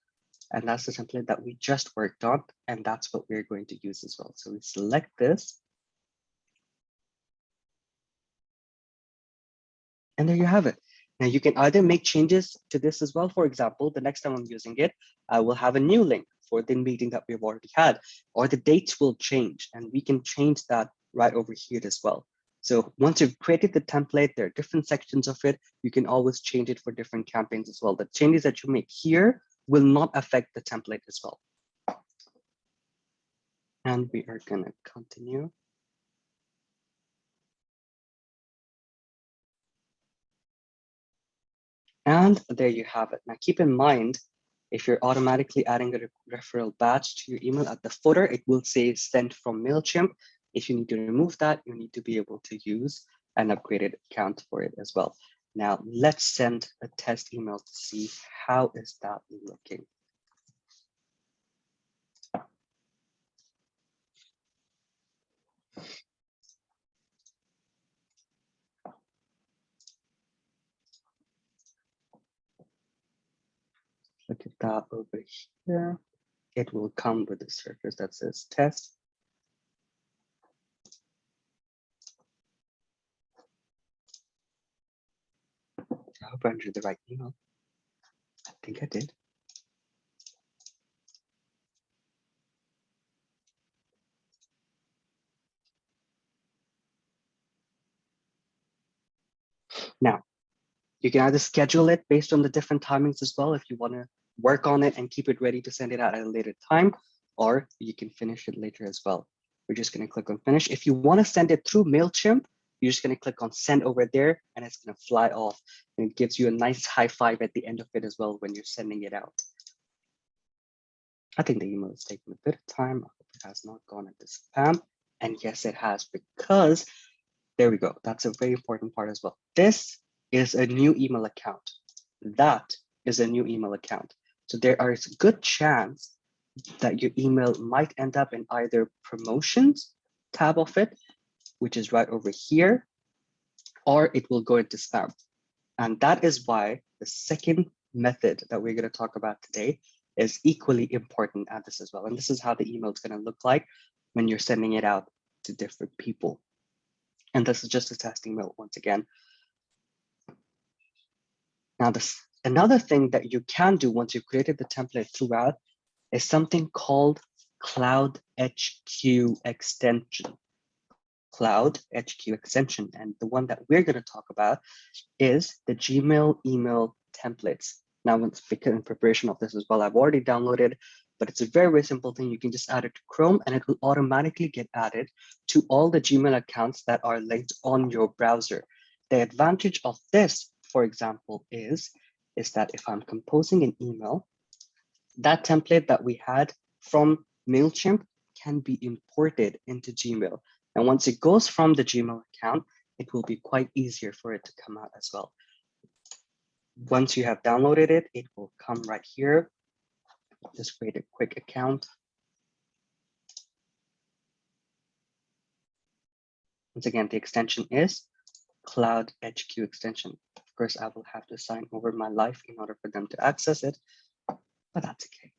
and that's the template that we just worked on, and that's what we're going to use as well. So we select this. And there you have it. Now you can either make changes to this as well. For example, the next time I'm using it, I will have a new link for the meeting that we've already had, or the dates will change, and we can change that right over here as well. So once you've created the template, there are different sections of it. You can always change it for different campaigns as well. The changes that you make here will not affect the template as well. And we are going to continue. And there you have it. Now keep in mind, if you're automatically adding a referral badge to your email at the footer, it will say sent from Mailchimp. If you need to remove that, you need to be able to use an upgraded account for it as well. Now let's send a test email to see how is that looking. Look at that over here. It will come with a surface that says test. I hope I entered the right email. I think I did. Now, you can either schedule it based on the different timings as well if you want to work on it and keep it ready to send it out at a later time, or you can finish it later as well. We're just going to click on finish. If you want to send it through Mailchimp, you're just going to click on send over there and it's going to fly off. And it gives you a nice high five at the end of it as well when you're sending it out. I think the email is taking a bit of time. I hope it has not gone into spam. And yes, it has, because there we go. That's a very important part as well. This is a new email account. That is a new email account. So there is a good chance that your email might end up in either promotions tab of it, which is right over here, or it will go into spam. And that is why the second method that we're going to talk about today is equally important at this as well. And this is how the email is going to look like when you're sending it out to different people. And this is just a test email once again. Now, another thing that you can do once you've created the template throughout is something called Cloud HQ extension. Cloud HQ extension. And the one that we're going to talk about is the Gmail email templates. Now, because in preparation of this as well, I've already downloaded, but it's a very, very simple thing. You can just add it to Chrome and it will automatically get added to all the Gmail accounts that are linked on your browser. The advantage of this, for example, is that if I'm composing an email, that template that we had from Mailchimp can be imported into Gmail. And once it goes from the Gmail account, it will be quite easier for it to come out as well. Once you have downloaded it, it will come right here. Just create a quick account. Once again, the extension is Cloud HQ extension. Of course, I will have to sign over my life in order for them to access it, but that's okay.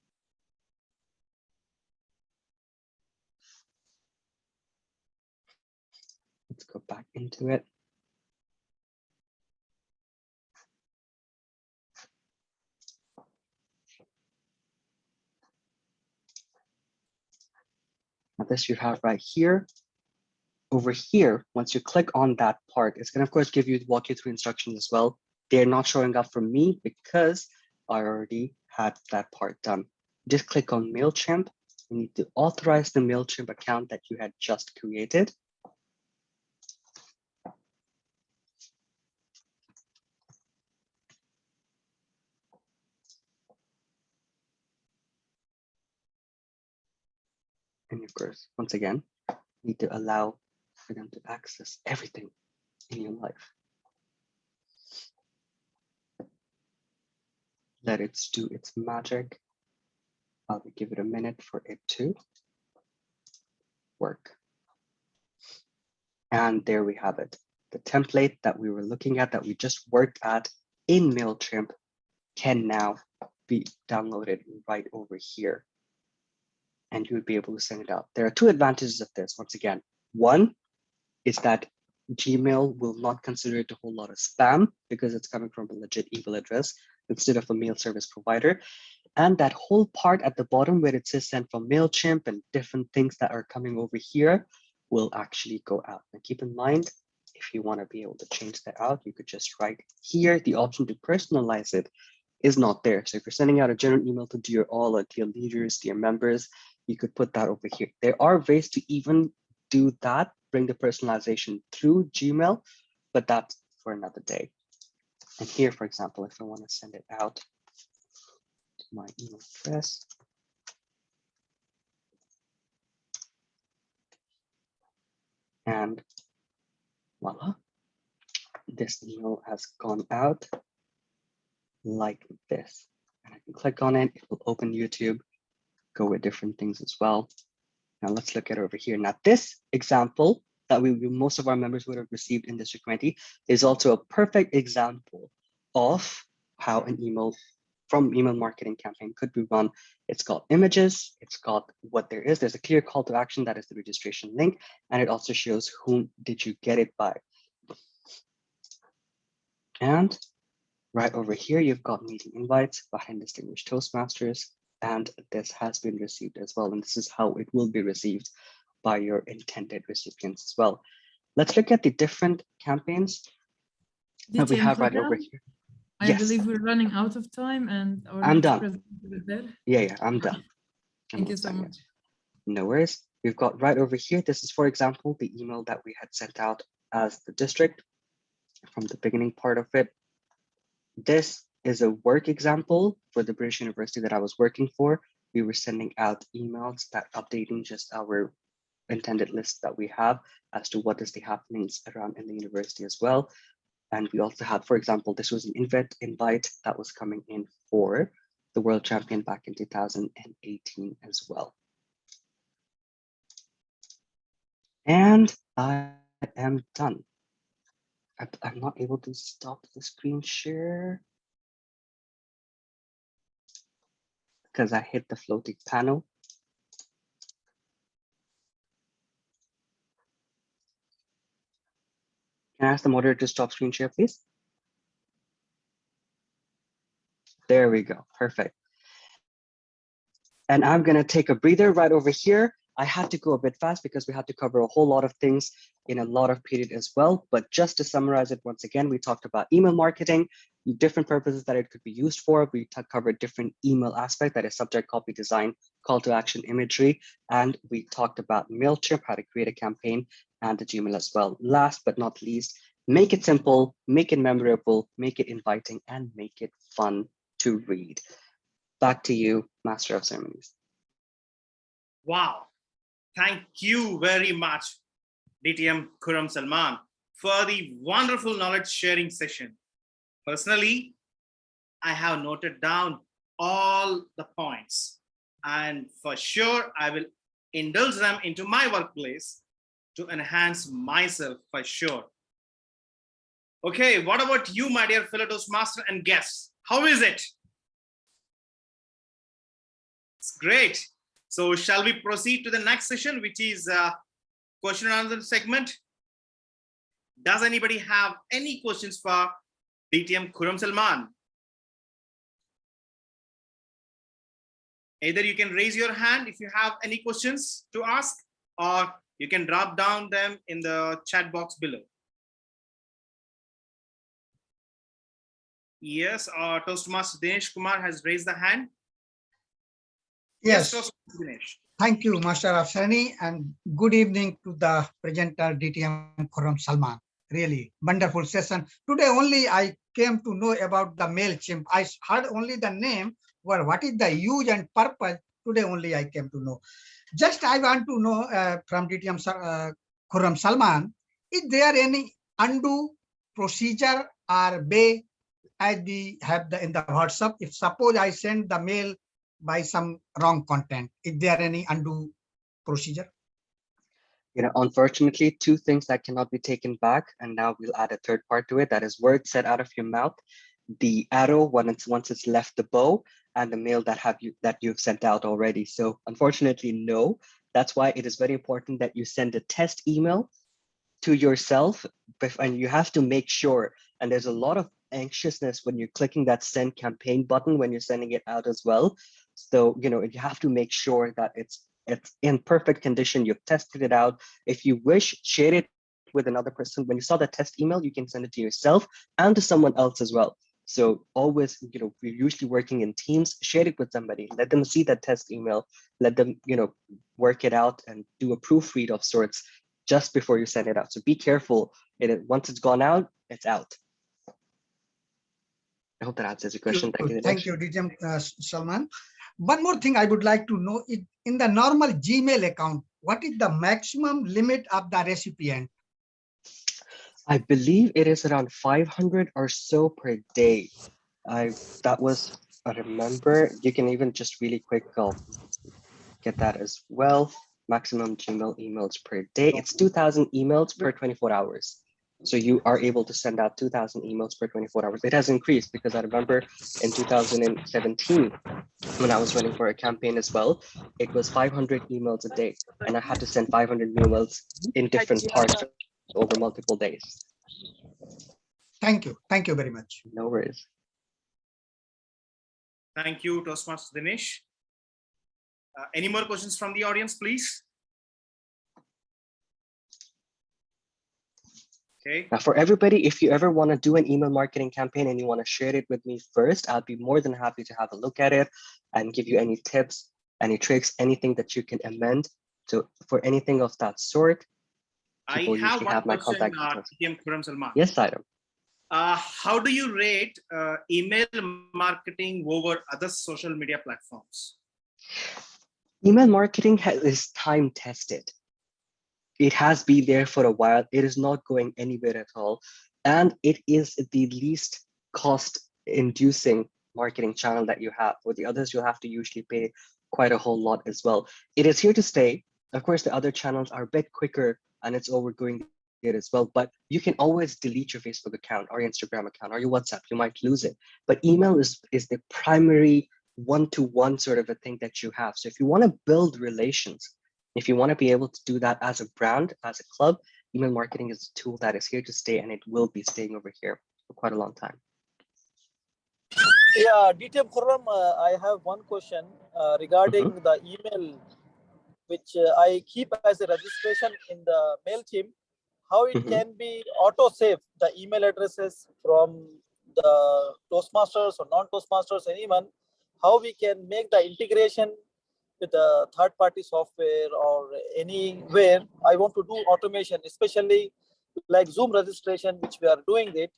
Let's go back into it. Now this you have right here. Over here, once you click on that part, it's going to, of course, walk you through instructions as well. They're not showing up for me because I already had that part done. Just click on Mailchimp. You need to authorize the Mailchimp account that you had just created. And of course, once again, you need to allow for them to access everything in your life. Let it do its magic. I'll give it a minute for it to work. And there we have it. The template that we were looking at, that we just worked at in Mailchimp, can now be downloaded right over here. And you would be able to send it out. There are two advantages of this. Once again, one is that Gmail will not consider it a whole lot of spam because it's coming from a legit email address instead of a mail service provider. And that whole part at the bottom where it says sent from Mailchimp and different things that are coming over here will actually go out. And keep in mind, if you want to be able to change that out, you could just write here, the option to personalize it is not there. So if you're sending out a general email to your all or to your leaders, to your members, you could put that over here. There are ways to even do that, bring the personalization through Gmail, but that's for another day. And here, for example, if I want to send it out to my email address, And voila, this email has gone out like this. And I can click on it, it will open YouTube, go with different things as well. Now let's look at over here. Now this example that most of our members would have received in District 20 is also a perfect example of how an email marketing campaign could be run. It's got images, it's got what there is. There's a clear call to action, that is the registration link, and it also shows whom did you get it by. And right over here, you've got meeting invites, behind distinguished Toastmasters, and this has been received as well. And this is how it will be received by your intended recipients as well. Let's look at the different campaigns that we have right over here. I believe we're running out of time, and our I'm next done. presenter is there. Yeah, I'm done. Thank you so much. No worries. We've got right over here. This is, for example, the email that we had sent out as the district from the beginning part of it. This is a work example for the British University that I was working for. We were sending out emails that updating just our intended list that we have as to what is the happenings around in the university as well. And we also have, for example, this was an invite that was coming in for the world champion back in 2018 as well. And I am done. I'm not able to stop the screen share because I hit the floating panel. Can I ask the moderator to stop screen share, please? There we go, perfect. And I'm gonna take a breather right over here. I had to go a bit fast because we had to cover a whole lot of things in a lot of period as well. But just to summarize it once again, we talked about email marketing, different purposes that it could be used for. We covered different email aspect, that is subject, copy, design, call to action, imagery. And we talked about Mailchimp, how to create a campaign, and the Gmail as well. Last but not least, make it simple, make it memorable, make it inviting, and make it fun to read. Back to you, Master of Ceremonies. Wow. Thank you very much, DTM Khurram Salman, for the wonderful knowledge sharing session. Personally, I have noted down all the points, and for sure, I will indulge them into my workplace to enhance myself for sure. Okay, what about you, my dear fellow Toastmaster and guests? How is it? It's great. So shall we proceed to the next session, which is question and answer segment? Does anybody have any questions for DTM Khurram Salman? Either you can raise your hand if you have any questions to ask, or you can drop down them in the chat box below. Yes, our Toastmaster Dinesh Kumar has raised the hand. Yes. Toastmaster Dinesh. Thank you, Master Afsani, and good evening to the presenter DTM Khurram Salman. Really wonderful session. Today only I came to know about the Mailchimp. I heard only the name, well, what is the use and purpose? Today only I came to know. Just I want to know from DTM Khurram Salman, is there any undo procedure or way as we have in the WhatsApp? If suppose I send the mail by some wrong content, is there any undo procedure? Unfortunately, two things that cannot be taken back, and now we'll add a third part to it. That is words said out of your mouth, the arrow once it's left the bow, and the mail that you've sent out already. So unfortunately, no. That's why it is very important that you send a test email to yourself, and you have to make sure. And there's a lot of anxiousness when you're clicking that send campaign button when you're sending it out as well. So you have to make sure that it's in perfect condition. You've tested it out. If you wish, share it with another person. When you saw the test email, you can send it to yourself and to someone else as well. So always, we're usually working in teams. Share it with somebody. Let them see that test email. Let them, work it out and do a proofread of sorts just before you send it out. So be careful. Once it's gone out, it's out. I hope that answers your question. Thank you, DTM Salman. One more thing I would like to know is in the normal Gmail account, what is the maximum limit of the recipient? I believe it is around 500 or so per day. I remember. You can even just really quick get that as well. Maximum Gmail emails per day. It's 2,000 emails per 24 hours. So you are able to send out 2,000 emails per 24 hours. It has increased because I remember in 2017, when I was running for a campaign as well, it was 500 emails a day. And I had to send 500 emails in different parts over multiple days. Thank you. Thank you very much. No worries. Thank you, Toastmasters Dinesh. Any more questions from the audience, please? Okay. Now, for everybody, if you ever want to do an email marketing campaign and you want to share it with me first, I'll be more than happy to have a look at it and give you any tips, any tricks, anything that you can amend. So for anything of that sort, people usually have my contact details. TTM Khurram Salman. Yes, Sairam. How do you rate email marketing over other social media platforms? Email marketing is time tested. It has been there for a while. It is not going anywhere at all. And it is the least cost inducing marketing channel that you have. For the others, you'll have to usually pay quite a whole lot as well. It is here to stay. Of course, the other channels are a bit quicker and it's overgoing it as well, but you can always delete your Facebook account or your Instagram account or your WhatsApp. You might lose it, but email is the primary one-to-one sort of a thing that you have. So if you want to build relations, if you want to be able to do that as a brand, as a club, email marketing is a tool that is here to stay, and it will be staying over here for quite a long time. Yeah, DTM Khurram, I have one question regarding the email, which I keep as a registration in the Mailchimp, how it can be auto-save the email addresses from the Toastmasters or non-Toastmasters, anyone, how we can make the integration with a third-party software or anywhere. I want to do automation, especially like Zoom registration, which we are doing it.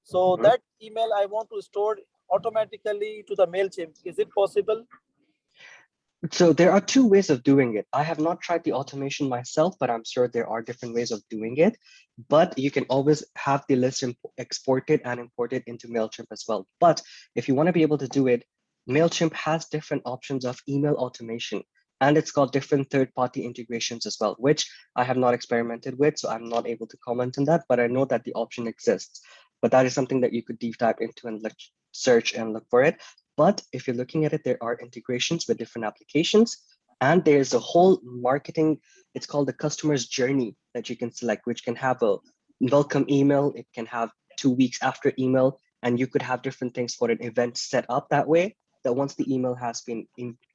So that email I want to store automatically to the Mailchimp. Is it possible? So there are two ways of doing it. I have not tried the automation myself, but I'm sure there are different ways of doing it. But you can always have the list exported and imported into Mailchimp as well. But if you want to be able to do it, Mailchimp has different options of email automation, and it's got different third-party integrations as well, which I have not experimented with, so I'm not able to comment on that, but I know that the option exists. But that is something that you could deep dive into and search and look for it. But if you're looking at it, there are integrations with different applications, and there's a whole marketing, it's called the customer's journey that you can select, which can have a welcome email, it can have 2 weeks after email, and you could have different things for an event set up that way, that once the email has been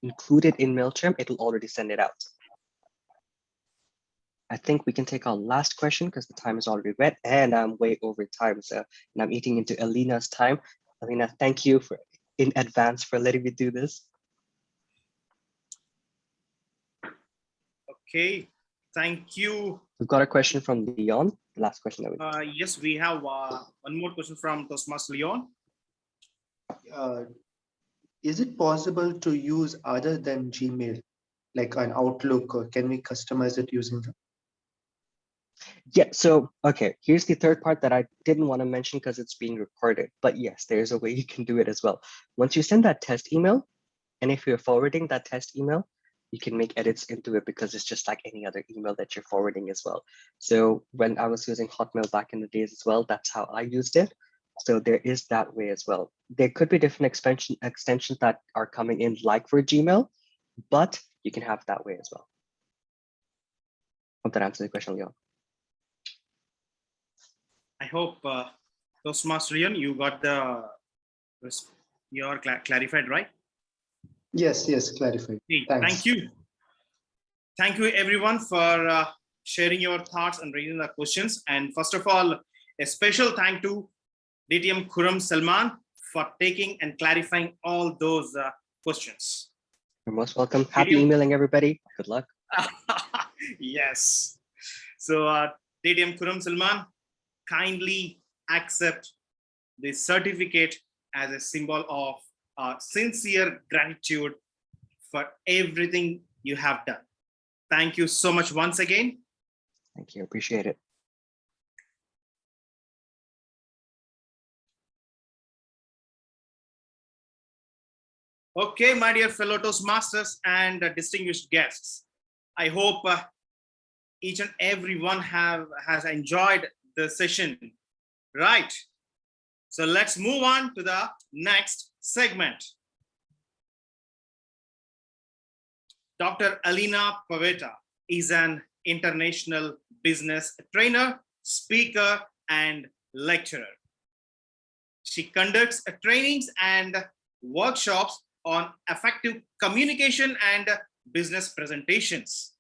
included in Mailchimp, it'll already send it out. I think we can take our last question because the time is already red and I'm way over time. So, and I'm eating into Alina's time. Alina, thank you in advance for letting me do this. Okay, thank you. We've got a question from Leon. The last question that we yes, we have one more question from Toastmaster Leon. Is it possible to use other than Gmail, like an Outlook, or can we customize it using them? Yeah, so, okay, here's the third part that I didn't want to mention because it's being recorded, but yes, there's a way you can do it as well. Once you send that test email, and if you're forwarding that test email, you can make edits into it because it's just like any other email that you're forwarding as well. So when I was using Hotmail back in the days as well, that's how I used it. So there is that way as well. There could be different extensions that are coming in like for Gmail, but you can have that way as well. Hope that answers the question, Leon. I hope Toastmaster Leon, you got your clarified, right? Yes, clarified. Okay, thanks. Thank you. Thank you everyone for sharing your thoughts and raising the questions. And first of all, a special thank to DTM Khurram Salman for taking and clarifying all those questions. You're most welcome. Happy emailing, everybody. Good luck. Yes. So DTM Khurram Salman, kindly accept the certificate as a symbol of sincere gratitude for everything you have done. Thank you so much once again. Thank you. Appreciate it. Okay, my dear fellow Toastmasters and distinguished guests, I hope each and everyone has enjoyed the session, right? So let's move on to the next segment. Dr. Alina Pavetta is an international business trainer, speaker, and lecturer. She conducts trainings and workshops on effective communication and business presentations.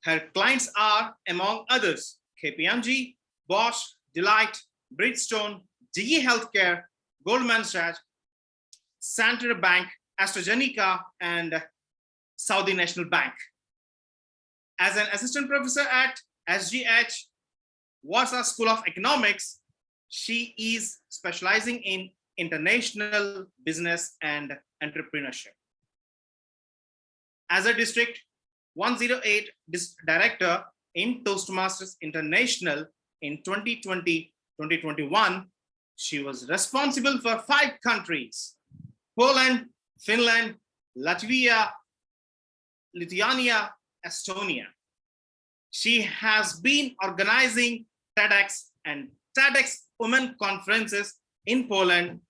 Her clients are, among others, KPMG, Bosch, Deloitte, Bridgestone, GE Healthcare, Goldman Sachs, Santander Bank, Astra Zeneca, and Saudi National Bank. As an assistant professor at SGH, Warsaw School of Economics, she is specializing in international business and entrepreneurship. As a District 108 Director in Toastmasters International in 2020-2021, she was responsible for 5 countries: Poland, Finland, Latvia, Lithuania, Estonia. She has been organizing TEDx and TEDx Women conferences in Poland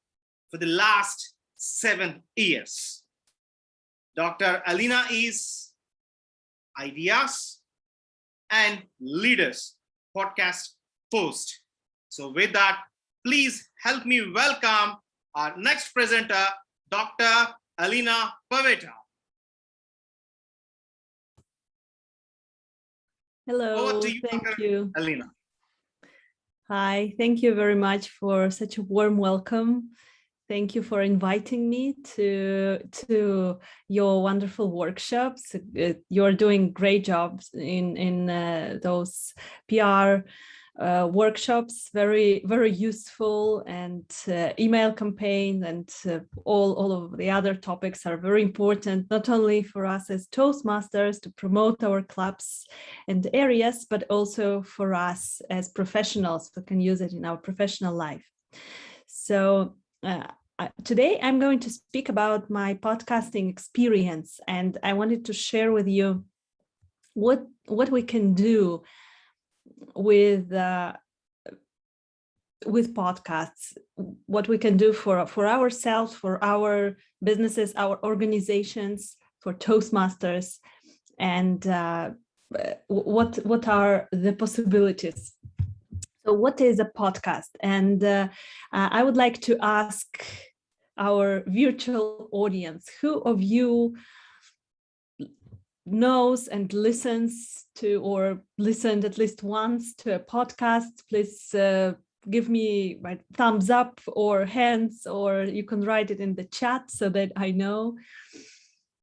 for the last 7 years. Dr. Alina is Ideas and Leaders podcast host. So with that, please help me welcome our next presenter, Dr. Alina Pavetta. Hello, Over to you, thank Dr. you. Alina. Hi, thank you very much for such a warm welcome. Thank you for inviting me to your wonderful workshops. You're doing great jobs in those PR workshops, very useful, and email campaign and all of the other topics are very important, not only for us as Toastmasters to promote our clubs and areas, but also for us as professionals who can use it in our professional life. So today I'm going to speak about my podcasting experience, and I wanted to share with you what we can do with podcasts, what we can do for ourselves, for our businesses, our organizations, for Toastmasters, and what are the possibilities. So what is a podcast? And I would like to ask our virtual audience, who of you knows and listens to or listened at least once to a podcast? Please give me my thumbs up or hands, or you can write it in the chat so that I know.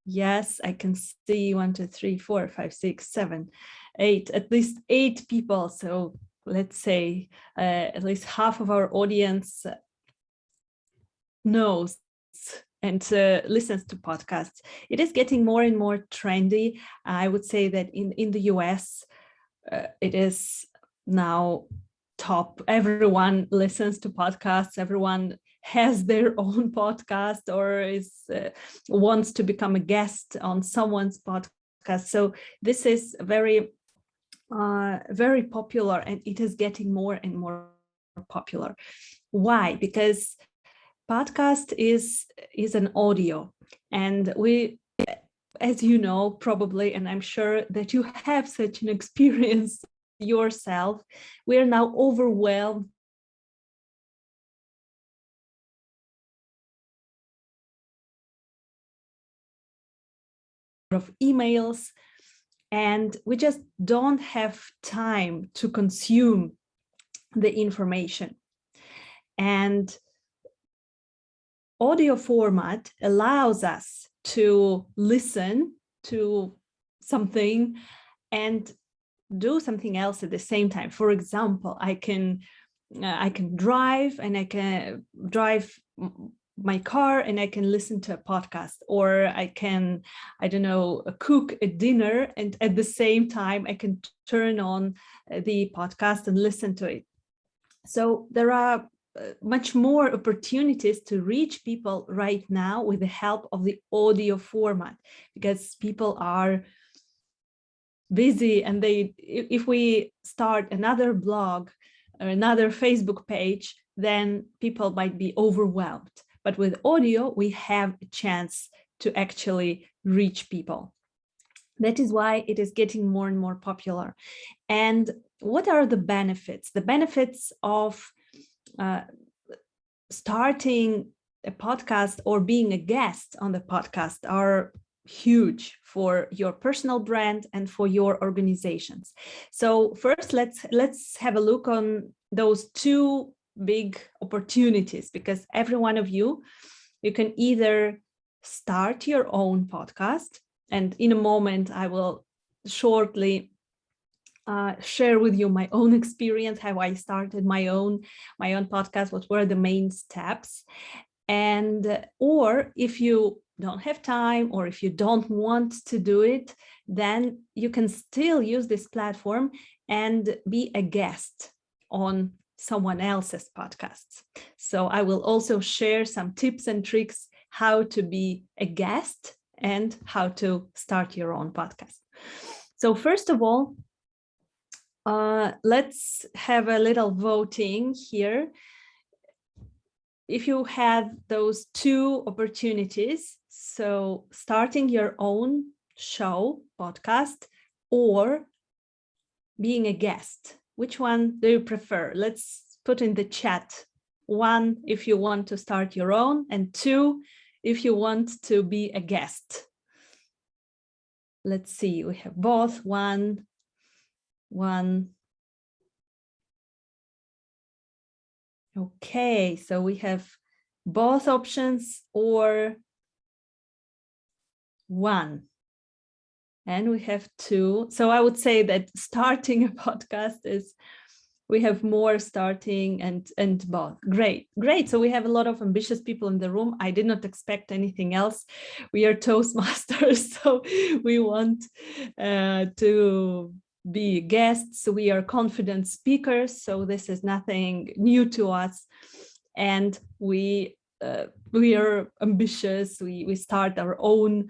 Yes, I can see 1, 2, 3, 4, 5, 6, 7, 8, at least 8 people. So let's say at least half of our audience knows and listens to podcasts. It is getting more and more trendy. I would say that in the US, it is now top. Everyone listens to podcasts. Everyone has their own podcast or wants to become a guest on someone's podcast. So this is very popular, and it is getting more and more popular. Why? Because podcast is an audio, and we, as you know, probably, and I'm sure that you have such an experience yourself, we are now overwhelmed of emails, and we just don't have time to consume the information. And audio format allows us to listen to something and do something else at the same time. For example, I can drive, and I can drive my car and I can listen to a podcast, or I can, I don't know, cook a dinner, and at the same time I can turn on the podcast and listen to it. So there are much more opportunities to reach people right now with the help of the audio format, because people are busy, and if we start another blog or another Facebook page, then people might be overwhelmed. But with audio, we have a chance to actually reach people. That is why it is getting more and more popular. And what are the benefits? The benefits of starting a podcast or being a guest on the podcast are huge for your personal brand and for your organizations. So first, let's have a look on those two big opportunities, because every one of you can either start your own podcast, and in a moment I will shortly share with you my own experience, how I started my own podcast, what were the main steps. And or if you don't have time, or if you don't want to do it, then you can still use this platform and be a guest on someone else's podcasts. So I will also share some tips and tricks how to be a guest and how to start your own podcast. So first of all, let's have a little voting here. If you have those two opportunities, so starting your own show, podcast, or being a guest, which one do you prefer? Let's put in the chat. 1, if you want to start your own, and 2, if you want to be a guest. Let's see, we have both. 1. Okay, so we have both options or 1. And we have 2. So I would say that starting a podcast is, we have more starting and both. Great. So we have a lot of ambitious people in the room. I did not expect anything else. We are Toastmasters, so we want to be guests. We are confident speakers, so this is nothing new to us. And we are ambitious. We start our own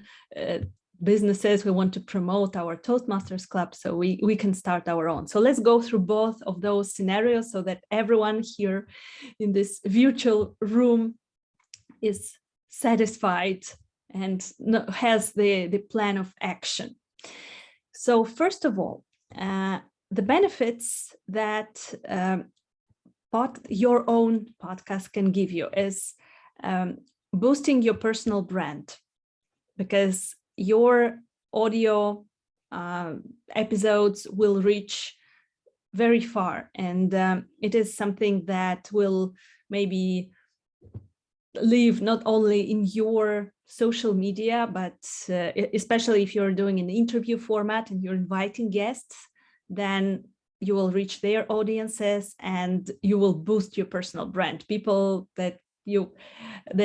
businesses. We want to promote our Toastmasters Club, so we can start our own. So let's go through both of those scenarios so that everyone here in this virtual room is satisfied and has the plan of action. So first of all, the benefits that your own podcast can give you is boosting your personal brand, because your audio episodes will reach very far, and it is something that will maybe live not only in your social media, but especially if you're doing an interview format and you're inviting guests, then you will reach their audiences and you will boost your personal brand. People that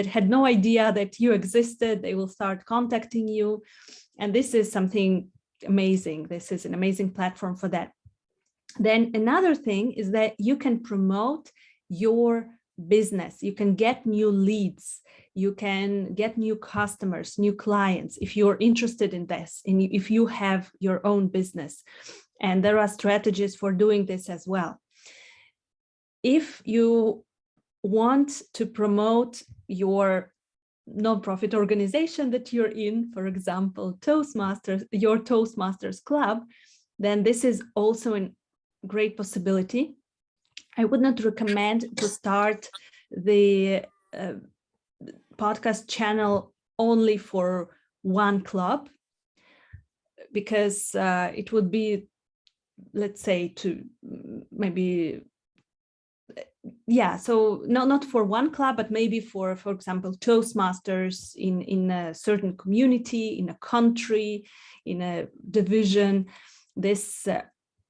had no idea that you existed, they will start contacting you. And this is something amazing. This is an amazing platform for that. Then another thing is that you can promote your business. You can get new leads. You can get new customers, new clients, if you're interested in this, and if you have your own business. And there are strategies for doing this as well. If you want to promote your nonprofit organization that you're in, for example, your Toastmasters Club, then this is also a great possibility. I would not recommend to start the podcast channel only for one club, because it would be, let's say, to maybe, so not for one club, but maybe for example, Toastmasters in a certain community, in a country, in a division. This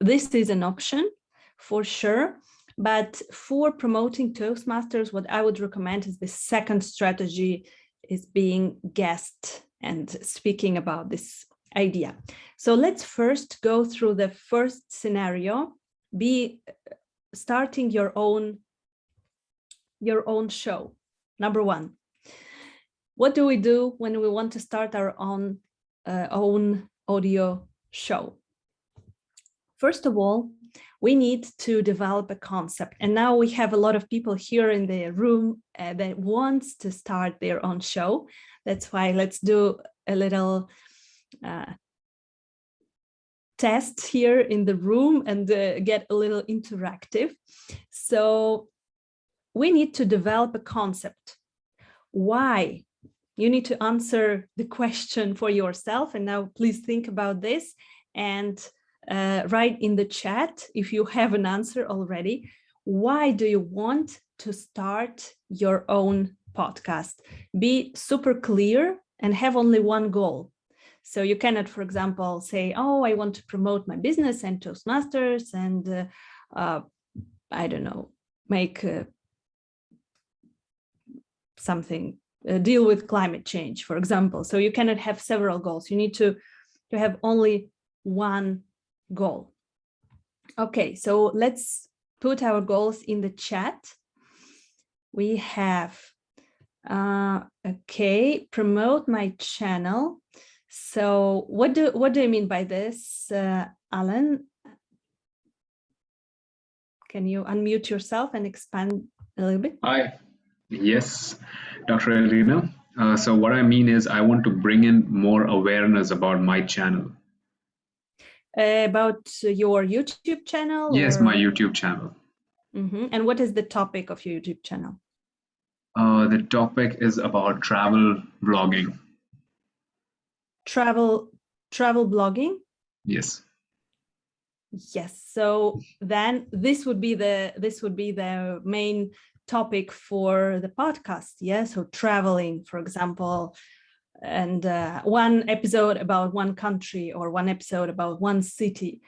is an option for sure. But for promoting Toastmasters, what I would recommend is the second strategy, is being guest and speaking about this idea. So let's first go through the first scenario, be starting your own your own show. Number one, what do we do when we want to start our own audio show? First of all, we need to develop a concept. And now we have a lot of people here in the room that wants to start their own show. That's why let's do a little test here in the room and get a little interactive. So we need to develop a concept. Why? You need to answer the question for yourself. And now please think about this and write in the chat if you have an answer already. Why do you want to start your own podcast? Be super clear and have only one goal. So you cannot, for example, say, oh, I want to promote my business and Toastmasters and I don't know, make something, deal with climate change, for example. So you cannot have several goals. You need to have only one goal. Okay, so let's put our goals in the chat. We have, okay, promote my channel. So what do you mean by this, Alan? Can you unmute yourself and expand a little bit? Hi. Yes, Dr. Elena. So what I mean is I want to bring in more awareness about my channel. About your YouTube channel? Yes, or... my YouTube channel. Mm-hmm. And what is the topic of your YouTube channel? The topic is about travel vlogging. Travel blogging? Yes. Yes. So then this would be the main topic for the podcast. Yeah. So traveling, for example, and one episode about one country or one episode about one city.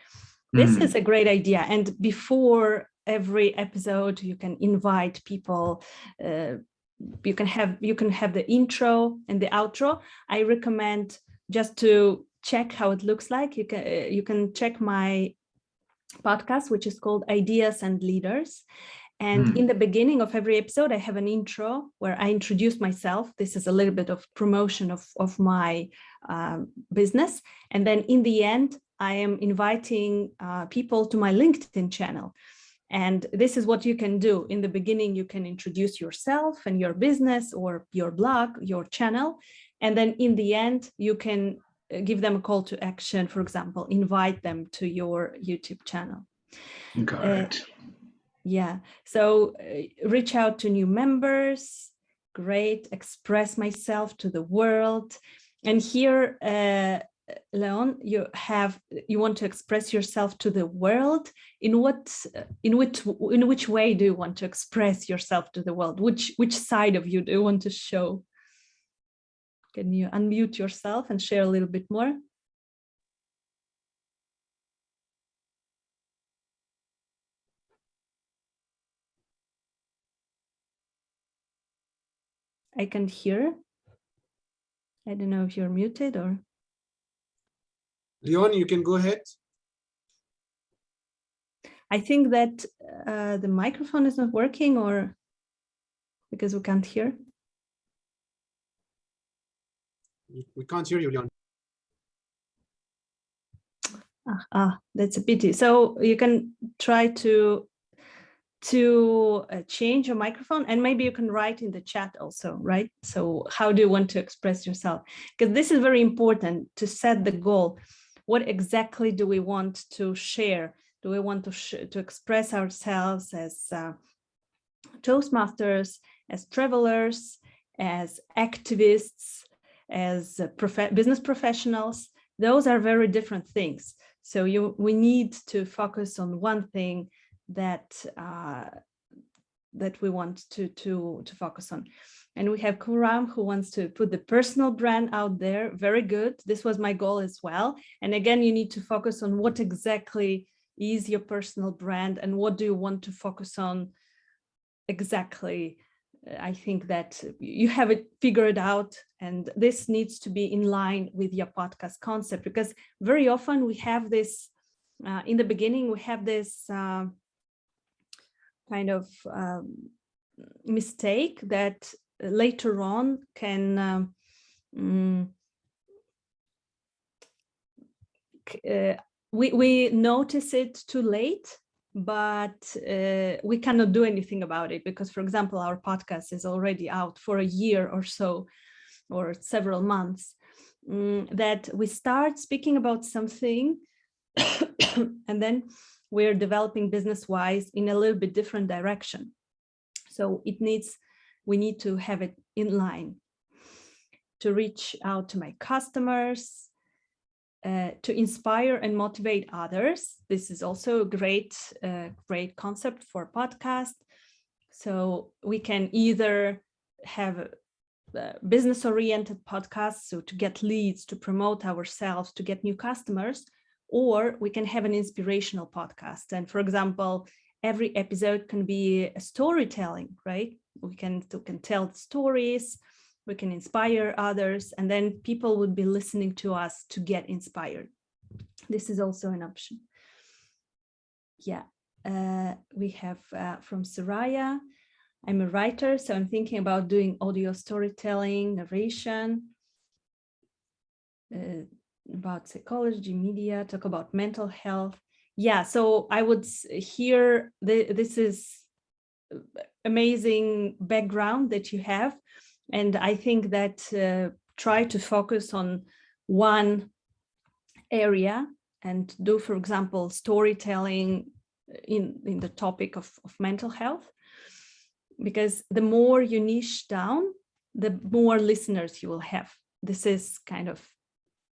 This is a great idea. And before every episode, you can invite people. You can have the intro and the outro. I recommend just to check how it looks like. You can check my podcast, which is called Ideas and Leaders. And in the beginning of every episode, I have an intro where I introduce myself. This is a little bit of promotion of my business. And then in the end, I am inviting people to my LinkedIn channel. And this is what you can do. In the beginning, you can introduce yourself and your business or your blog, your channel. And then in the end, you can give them a call to action, for example, invite them to your YouTube channel. Got it. Yeah, so reach out to new members, great, express myself to the world. And here, Leon, you want to express yourself to the world. In which way do you want to express yourself to the world? Which side of you do you want to show? Can you unmute yourself and share a little bit more? I can hear. I don't know if you're muted or. Leon, you can go ahead. I think that the microphone is not working, or because we can't hear. We can't hear you, Leon. That's a pity. So you can try to change your microphone, and maybe you can write in the chat also, right? So how do you want to express yourself? Because this is very important to set the goal. What exactly do we want to share? Do we want to express ourselves as Toastmasters, as travelers, as activists, as business professionals? Those are very different things. So we need to focus on one thing that we want to focus on. And we have Kuram, who wants to put the personal brand out there. Very good. This was my goal as well. And again, you need to focus on what exactly is your personal brand and what do you want to focus on exactly. I think that you have it figured out, and this needs to be in line with your podcast concept, because very often we have this, in the beginning, we have this kind of mistake that later on can we notice it too late, but we cannot do anything about it because, for example, our podcast is already out for a year or so, or several months, that we start speaking about something and then we're developing business-wise in a little bit different direction. So we need to have it in line to reach out to my customers, to inspire and motivate others. This is also a great concept for podcast. So we can either have business-oriented podcasts, so to get leads, to promote ourselves, to get new customers, or we can have an inspirational podcast. And for example, every episode can be a storytelling, right? We can tell stories, we can inspire others, and then people would be listening to us to get inspired. This is also an option. Yeah, we have from Soraya, I'm a writer, so I'm thinking about doing audio storytelling, narration, about psychology, media, talk about mental health. Yeah, so I would hear this is amazing background that you have. And I think that try to focus on one area and do, for example, storytelling in the topic of mental health. Because the more you niche down, the more listeners you will have. This is kind of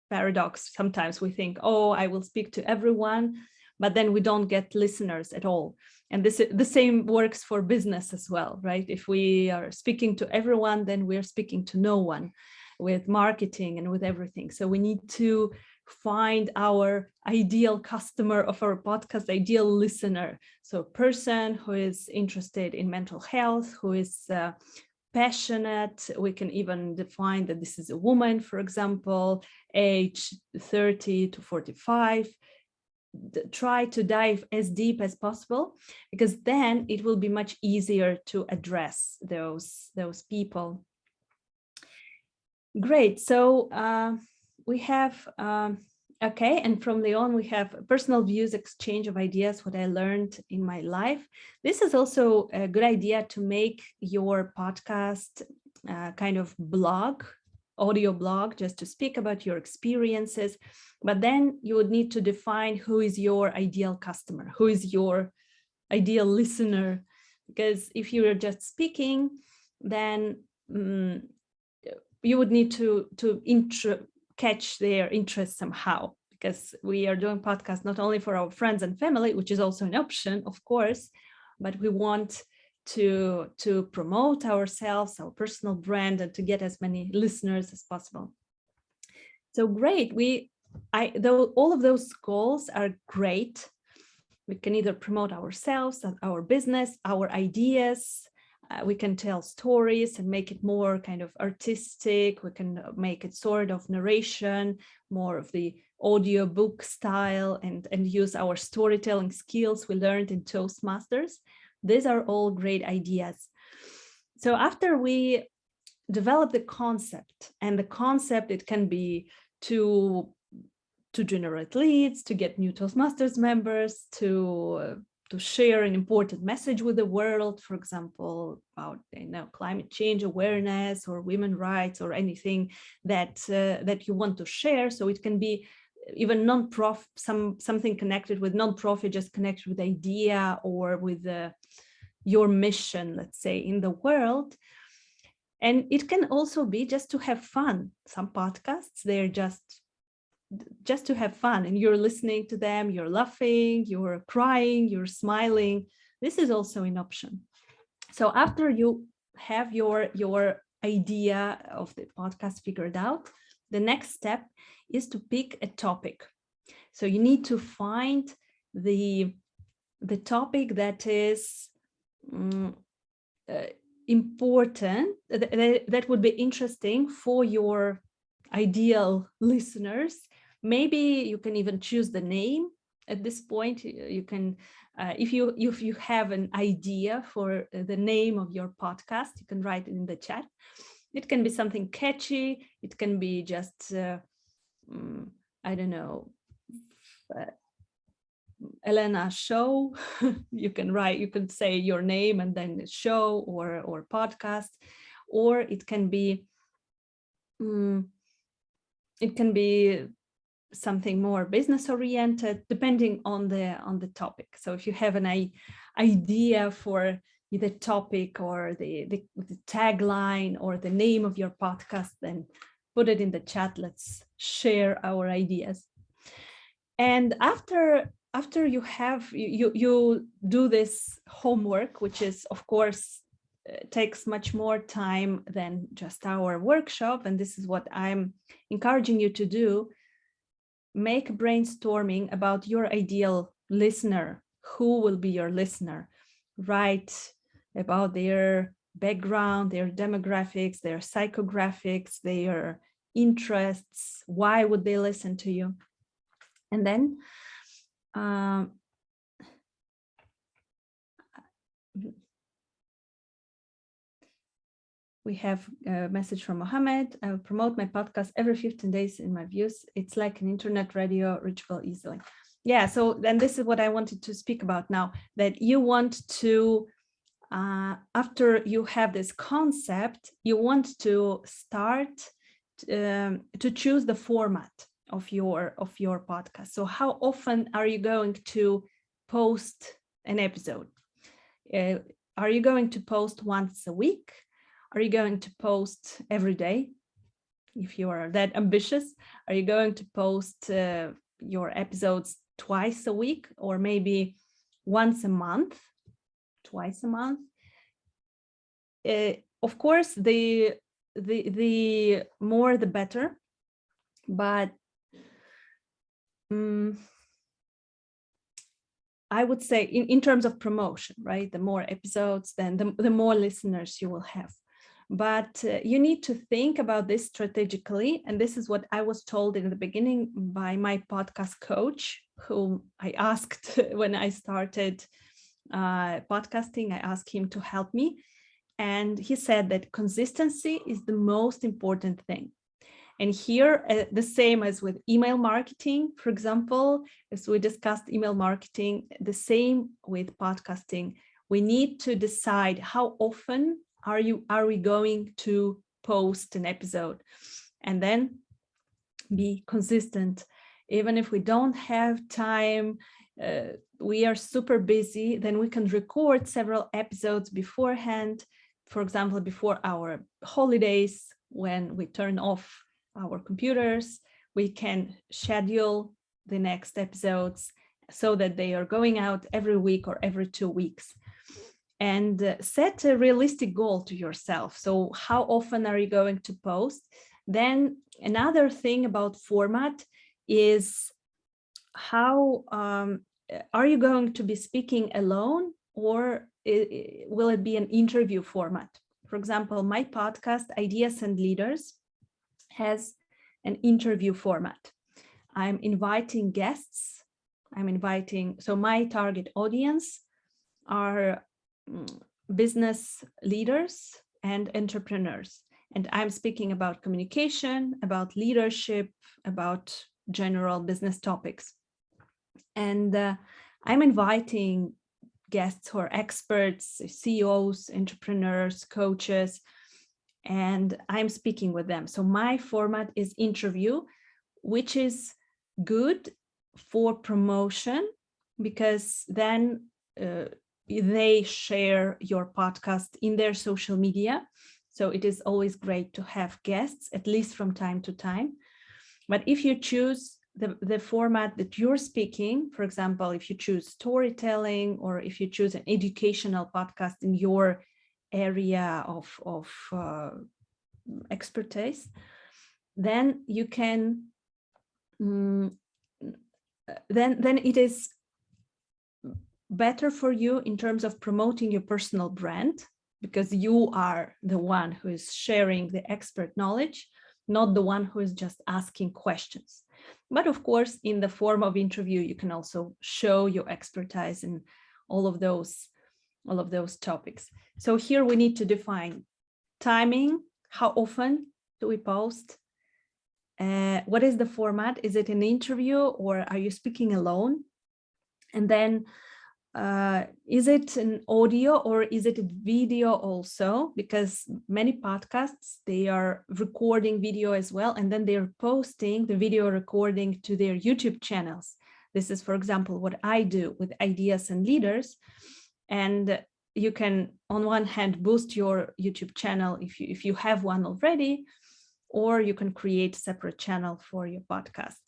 paradox. Sometimes we think, oh, I will speak to everyone, but then we don't get listeners at all. And the same works for business as well, right? If we are speaking to everyone, then we're speaking to no one with marketing and with everything. So we need to find our ideal customer of our podcast, ideal listener. So a person who is interested in mental health, who is passionate. We can even define that this is a woman, for example, age 30 to 45. Try to dive as deep as possible, because then it will be much easier to address those people. Great. So we have, okay, and from Leon, we have personal views, exchange of ideas, what I learned in my life. This is also a good idea to make your podcast kind of blog, audio blog, just to speak about your experiences. But then you would need to define who is your ideal customer, who is your ideal listener. Because if you are just speaking, then you would need to catch their interest somehow, because we are doing podcasts not only for our friends and family, which is also an option, of course, but we want to promote ourselves, our personal brand, and to get as many listeners as possible. So great. All of those goals are great. We can either promote ourselves, our business, our ideas. We can tell stories and make it more kind of artistic. We can make it sort of narration, more of the audio book style, and use our storytelling skills we learned in Toastmasters. These are all great ideas. So after we develop the concept, and the concept, it can be to generate leads, to get new Toastmasters members, to share an important message with the world, for example, about climate change awareness or women's rights, or anything that you want to share. So it can be even non-profit, something connected with non-profit, just connected with the idea or with your mission, let's say, in the world. And it can also be just to have fun. Some podcasts, they're just to have fun, and you're listening to them, you're laughing, you're crying, you're smiling. This is also an option. So after you have your idea of the podcast figured out, the next step is to pick a topic. So you need to find the topic that is important, that would be interesting for your ideal listeners. Maybe you can even choose the name at this point, you can, if you have an idea for the name of your podcast, you can write it in the chat. It can be something catchy. It can be just, I don't know, Elena show. You can say your name and then show or podcast, or it can be something more business oriented, depending on the topic. So if you have an idea for the topic or the tagline or the name of your podcast, then put it in the chat. Let's share our ideas. And after you do this homework, which is, of course, takes much more time than just our workshop, and this is what I'm encouraging you to do. Make brainstorming about your ideal listener. Who will be your listener? Write about their background, their demographics, their psychographics, their interests. Why would they listen to you? And then we have a message from Mohammed. I will promote my podcast every 15 days in my views. It's like an internet radio, reachable easily. Yeah, so then this is what I wanted to speak about now, that you want to, after you have this concept, you want to start to choose the format of your podcast. So how often are you going to post an episode? Are you going to post once a week? Are you going to post every day? If you are that ambitious, are you going to post your episodes twice a week, or maybe once a month, twice a month? Of course, the more the better, but I would say in terms of promotion, right? The more episodes, then the more listeners you will have. But you need to think about this strategically. And this is what I was told in the beginning by my podcast coach, whom I asked when I started podcasting. I asked him to help me. And he said that consistency is the most important thing. And here, the same as with email marketing, for example, as we discussed email marketing, the same with podcasting. We need to decide how often are we going to post an episode, and then be consistent. Even if we don't have time, we are super busy, then we can record several episodes beforehand. For example, before our holidays, when we turn off our computers, we can schedule the next episodes so that they are going out every week or every 2 weeks. And set a realistic goal to yourself. So how often are you going to post? Then another thing about format is how are you going to be speaking alone, or will it be an interview format? For example, my podcast, Ideas and Leaders, has an interview format. I'm inviting guests. So my target audience are business leaders and entrepreneurs. And I'm speaking about communication, about leadership, about general business topics. And I'm inviting guests who are experts, CEOs, entrepreneurs, coaches, and I'm speaking with them. So my format is interview, which is good for promotion, because then they share your podcast in their social media. So it is always great to have guests, at least from time to time. But if you choose the format that you're speaking, for example, if you choose storytelling, or if you choose an educational podcast in your area of expertise, then you can, then it is better for you in terms of promoting your personal brand, because you are the one who is sharing the expert knowledge, not the one who is just asking questions. But of course, in the form of interview, you can also show your expertise in all of those topics. So here we need to define timing. How often do we post? What is the format? Is it an interview or are you speaking alone? And then is it an audio or is it a video also? Because many podcasts, they are recording video as well, and then they're posting the video recording to their YouTube channels. This is, for example, what I do with Ideas and Leaders. And you can, on one hand, boost your YouTube channel if you have one already, or you can create a separate channel for your podcast.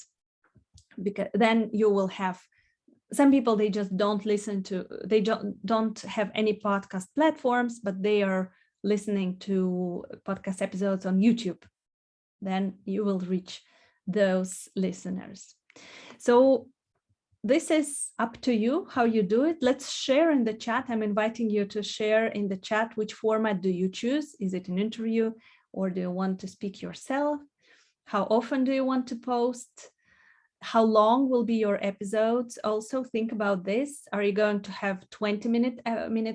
Because then you will have some people, they just don't listen to, they don't have any podcast platforms, but they are listening to podcast episodes on YouTube. Then you will reach those listeners. So this is up to you how you do it. Let's share in the chat. I'm inviting you to share in the chat which format do you choose. Is it an interview or do you want to speak yourself? How often do you want to post? How long will be your episodes? Also think about this. Are you going to have 20-minute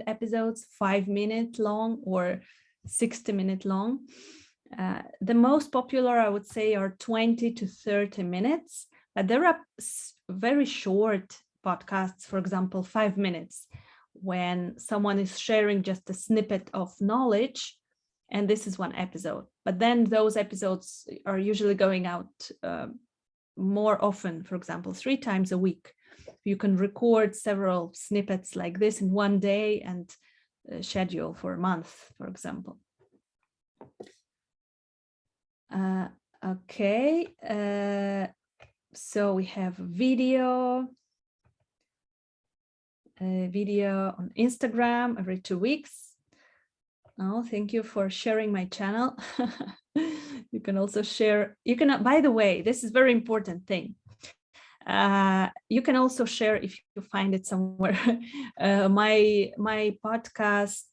episodes, 5-minute long or 60-minute long? The most popular, I would say, are 20 to 30 minutes. But there are very short podcasts, for example, 5 minutes, when someone is sharing just a snippet of knowledge, and this is one episode. But then those episodes are usually going out more often, for example, 3 times a week. You can record several snippets like this in one day and schedule for a month, for example. Okay. So we have video on Instagram every 2 weeks. Oh, thank you for sharing my channel. You can also share, by the way, this is very important thing. You can also share, if you find it somewhere, my podcast,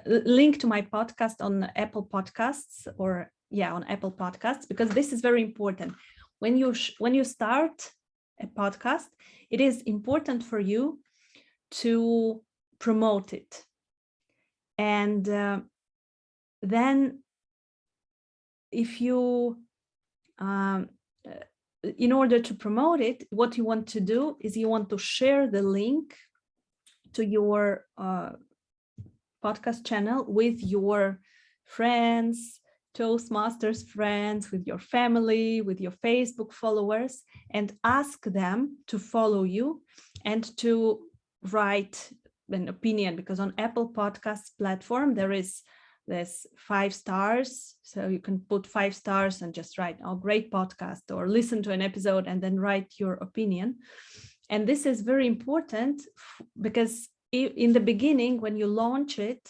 link to my podcast on Apple Podcasts, or on Apple Podcasts, because this is very important. When you start a podcast, it is important for you to promote it. And then if you, in order to promote it, what you want to do is you want to share the link to your podcast channel with your friends, Toastmasters friends, with your family, with your Facebook followers, and ask them to follow you and to write an opinion, because on Apple Podcasts platform, there's 5 stars. So you can put 5 stars and just write, oh, great podcast, or listen to an episode and then write your opinion. And this is very important because in the beginning, when you launch it,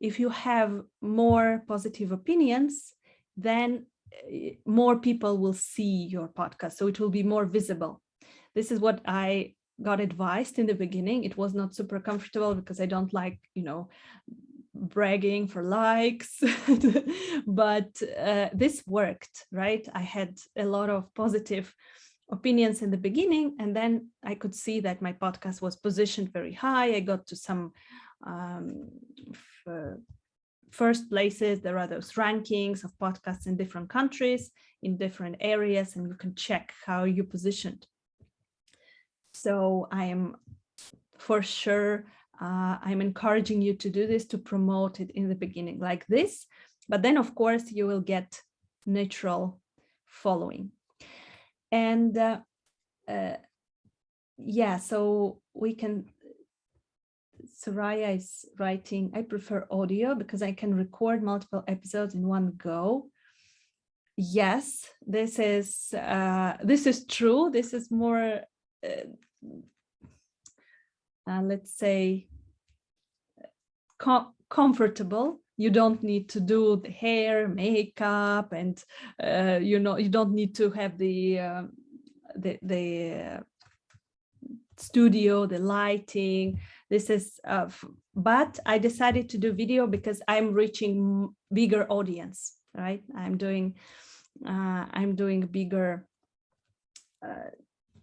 if you have more positive opinions, then more people will see your podcast. So it will be more visible. This is what I got advised in the beginning. It was not super comfortable because I don't like, bragging for likes, but this worked, right? I had a lot of positive opinions in the beginning, and then I could see that my podcast was positioned very high. I got to some first places. There are those rankings of podcasts in different countries, in different areas, and you can check how you positioned. So I am for sure, I'm encouraging you to do this, to promote it in the beginning like this, but then of course you will get natural following. And so we can, Soraya is writing, I prefer audio because I can record multiple episodes in one go. Yes, this is true. This is more, let's say, comfortable. You don't need to do the hair, makeup, and you don't need to have the studio, the lighting. This is, but I decided to do video because I'm reaching bigger audience, right? I'm doing a bigger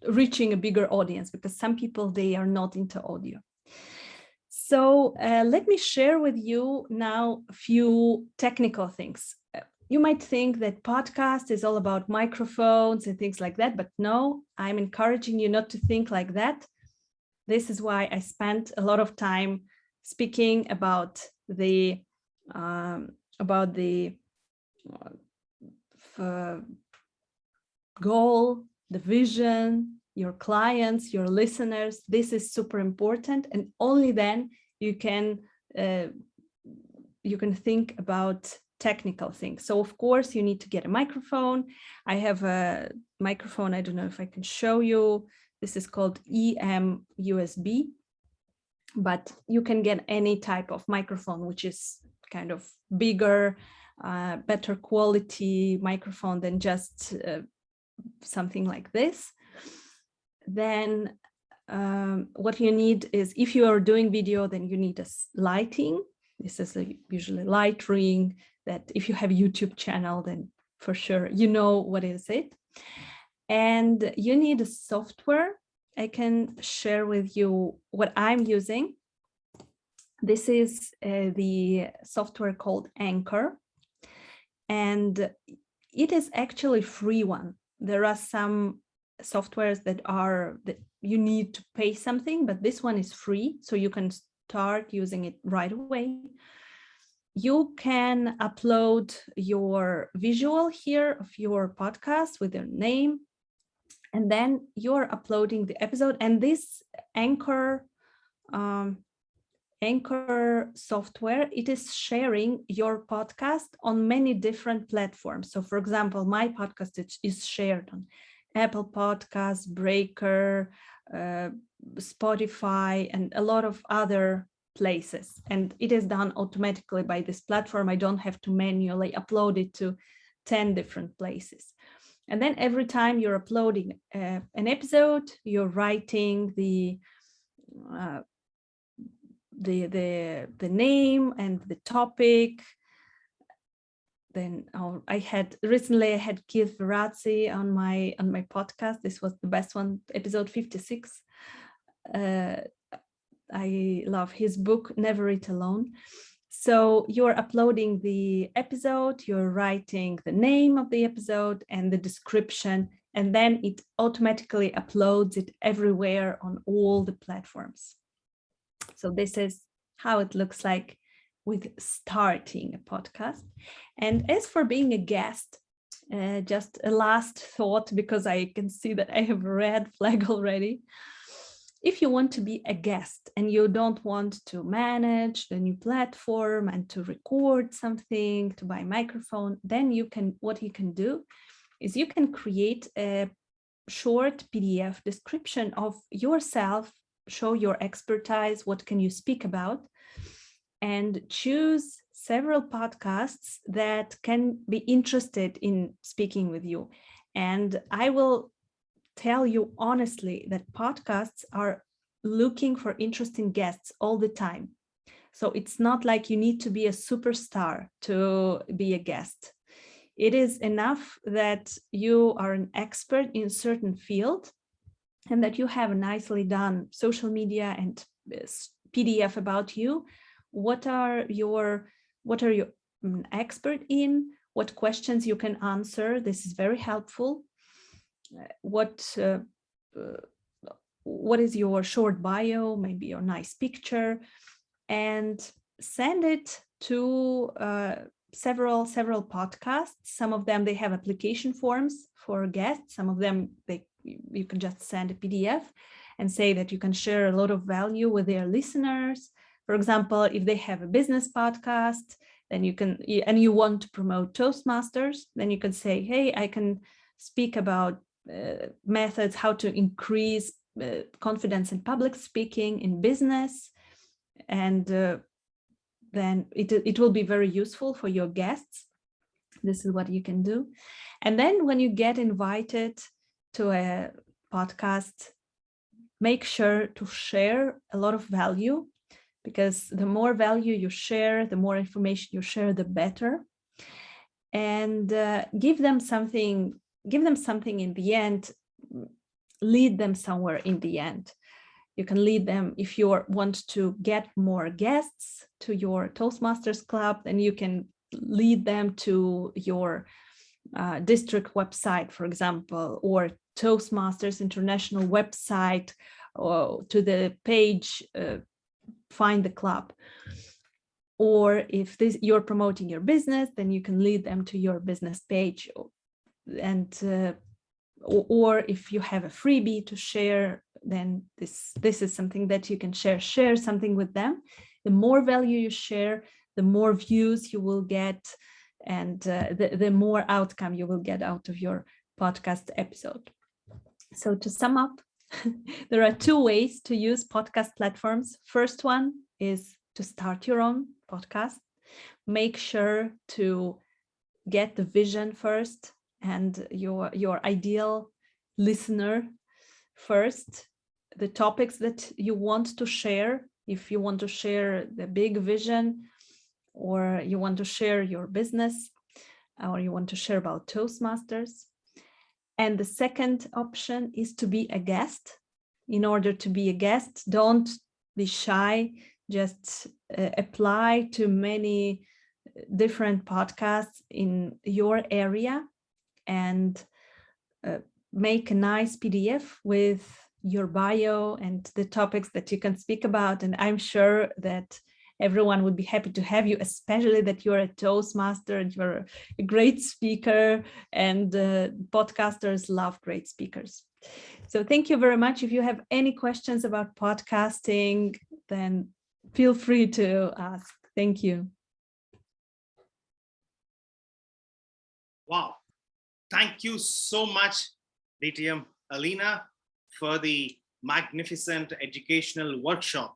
reaching a bigger audience, because some people, they are not into audio. So let me share with you now a few technical things. You might think that podcast is all about microphones and things like that, but no, I'm encouraging you not to think like that. This is why I spent a lot of time speaking about the goal, the vision, your clients, your listeners. This is super important, and only then you can think about technical things. So of course you need to get a microphone. I have a microphone. I don't know if I can show you. This is called EM-USB, but you can get any type of microphone, which is kind of bigger, better quality microphone than just something like this. Then what you need is, if you are doing video, then you need a lighting. This is usually light ring, that if you have a YouTube channel, then for sure you know what is it. And you need a software. I can share with you what I'm using. This is the software called Anchor, and it is actually a free one. There are some softwares that you need to pay something, but this one is free, so you can start using it right away. You can upload your visual here of your podcast with your name, and then you're uploading the episode. And this Anchor software, it is sharing your podcast on many different platforms. So for example, my podcast is shared on Apple Podcasts, Breaker, Spotify, and a lot of other places. And it is done automatically by this platform. I don't have to manually upload it to 10 different places. And then every time you're uploading an episode, you're writing the name and the topic. Then recently I had Keith Verazzi on my podcast. This was the best one, episode 56. I love his book, Never Eat Alone. So you're uploading the episode, you're writing the name of the episode and the description, and then it automatically uploads it everywhere on all the platforms. So this is how it looks like with starting a podcast. And as for being a guest, just a last thought, because I can see that I have a red flag already. If you want to be a guest and you don't want to manage the new platform and to record something, to buy a microphone, then what you can do is you can create a short PDF description of yourself, show your expertise, what can you speak about, and choose several podcasts that can be interested in speaking with you. And I will tell you honestly that podcasts are looking for interesting guests all the time. So it's not like you need to be a superstar to be a guest. It is enough that you are an expert in a certain field and that you have a nicely done social media and PDF about you. What are you expert in? What questions you can answer? This is very helpful. What is your short bio, maybe your nice picture, and send it to several podcasts. Some of them, they have application forms for guests. Some of them, you can just send a PDF and say that you can share a lot of value with their listeners. For example, if they have a business podcast, then you can, and you want to promote Toastmasters, then you can say, hey, I can speak about methods, how to increase confidence in public speaking in business, and then it will be very useful for your guests. This is what you can do. And then when you get invited to a podcast, make sure to share a lot of value, because the more value you share, the more information you share, the better. And give them something in the end. lead them somewhere in the end. You can lead them if you want to get more guests to your Toastmasters club, then you can lead them to your district website, for example, or Toastmasters International website, or to the page, find the club. Or if you're promoting your business, then you can lead them to your business page. And or if you have a freebie to share, then this is something that you can share something with them. The more value you share, the more views you will get, and the more outcome you will get out of your podcast episode. So to sum up, there are 2 ways to use podcast platforms. First one is to start your own podcast. Make sure to get the vision first and your ideal listener first, the topics that you want to share. If you want to share the big vision, or you want to share your business, or you want to share about Toastmasters. And the second option is to be a guest. In order to be a guest, don't be shy, just apply to many different podcasts in your area and make a nice PDF with your bio and the topics that you can speak about. And I'm sure that everyone would be happy to have you, especially that you're a Toastmaster and you're a great speaker, and podcasters love great speakers. So thank you very much. If you have any questions about podcasting, then feel free to ask. Thank you. Wow. Thank you so much, DTM Elena, for the magnificent educational workshop.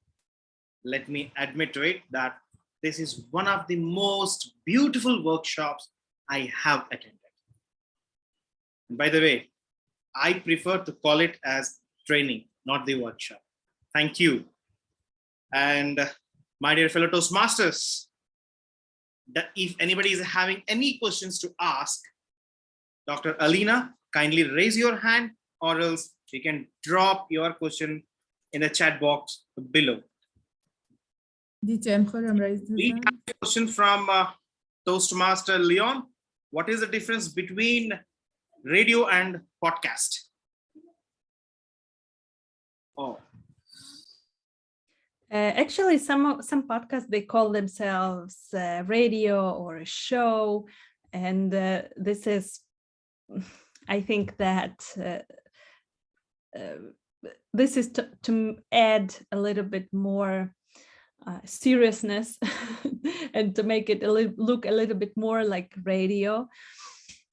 Let me admit to it that this is one of the most beautiful workshops I have attended. And by the way, I prefer to call it as training, not the workshop. Thank you. And my dear fellow Toastmasters, if anybody is having any questions to ask Dr. Elena, kindly raise your hand, or else you can drop your question in the chat box below. DTM Khurram raised his We hand. have a question from Toastmaster Leon. What is the difference between radio and podcast? Oh. Actually, some podcasts, they call themselves radio or a show, and this is, I think that this is to add a little bit more seriousness and to make it look a little bit more like radio.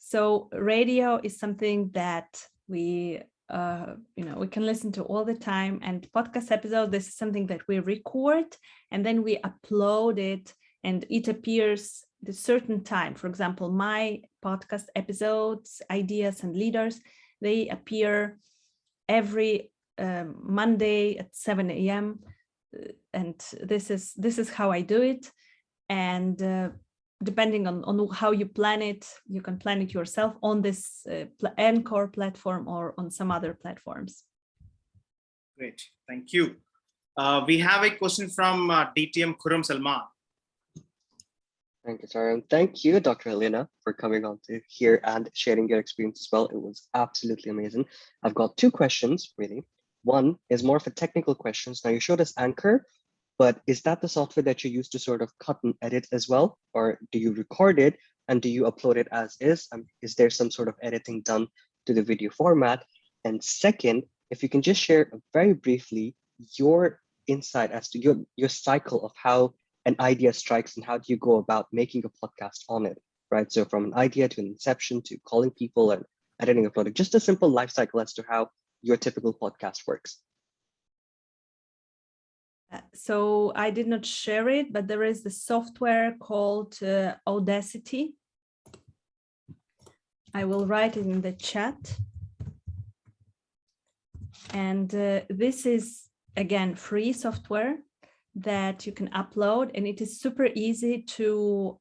So radio is something that we we can listen to all the time, and podcast episode, this is something that we record and then we upload it, and it appears at a certain time. For example, my podcast episodes, Ideas and Leaders, they appear every Monday at 7 a.m. And this is how I do it. And depending on how you plan it, you can plan it yourself on this Anchor platform or on some other platforms. Great, thank you. We have a question from DTM Khurram Salman. Thank you, sir. And thank you, Dr. Elena, for coming on to here and sharing your experience as well. It was absolutely amazing. I've got 2 questions, really. One is more of a technical question. Now, you showed us Anchor, but is that the software that you use to sort of cut and edit as well? Or do you record it and do you upload it as is? Is there some sort of editing done to the video format? And second, if you can just share very briefly your insight as to your cycle of how an idea strikes and how do you go about making a podcast on it, right? So from an idea to an inception to calling people and editing, uploading, just a simple life cycle as to how your typical podcast works. So I did not share it, but there is the software called Audacity. I will write it in the chat. And this is, again, free software that you can upload, and it is super easy to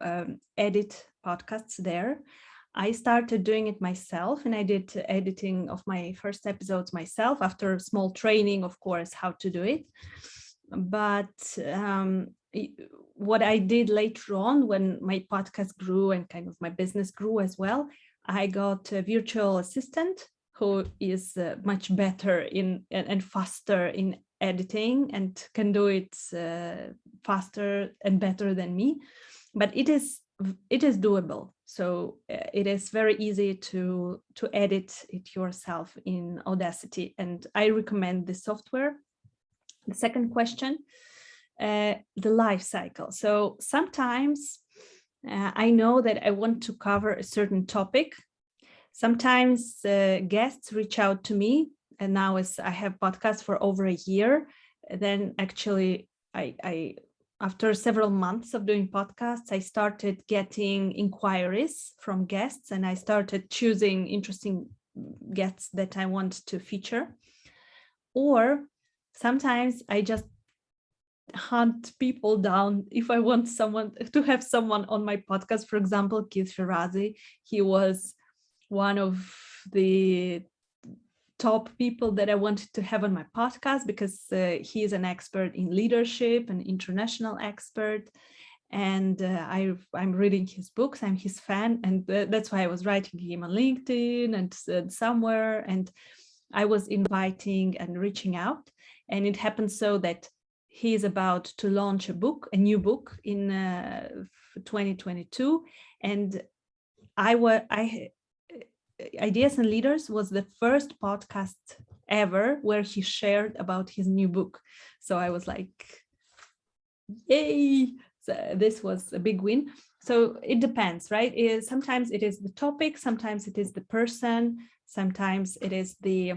edit podcasts there. I started doing it myself, and I did editing of my first episodes myself after small training, of course, how to do it. But what I did later on, when my podcast grew and kind of my business grew as well, I got a virtual assistant who is much better in and faster in editing and can do it faster and better than me. But it is doable. So it is very easy to edit it yourself in Audacity, and I recommend this software. The second question, the life cycle. So sometimes I know that I want to cover a certain topic. Sometimes guests reach out to me, and now as I have podcasts for over a year, then actually I after several months of doing podcasts, I started getting inquiries from guests, and I started choosing interesting guests that I want to feature. Or sometimes I just hunt people down if I want to have someone on my podcast. For example, Keith Ferrazzi, he was one of the top people that I wanted to have on my podcast because he is an expert in leadership, an international expert. And I'm reading his books, I'm his fan. And that's why I was writing him on LinkedIn and somewhere. And I was inviting and reaching out. And it happened so that he is about to launch a new book in 2022. And Ideas and Leaders was the first podcast ever where he shared about his new book. So I was like, yay, so this was a big win. So it depends, right? Sometimes it is the topic, sometimes it is the person, sometimes it is the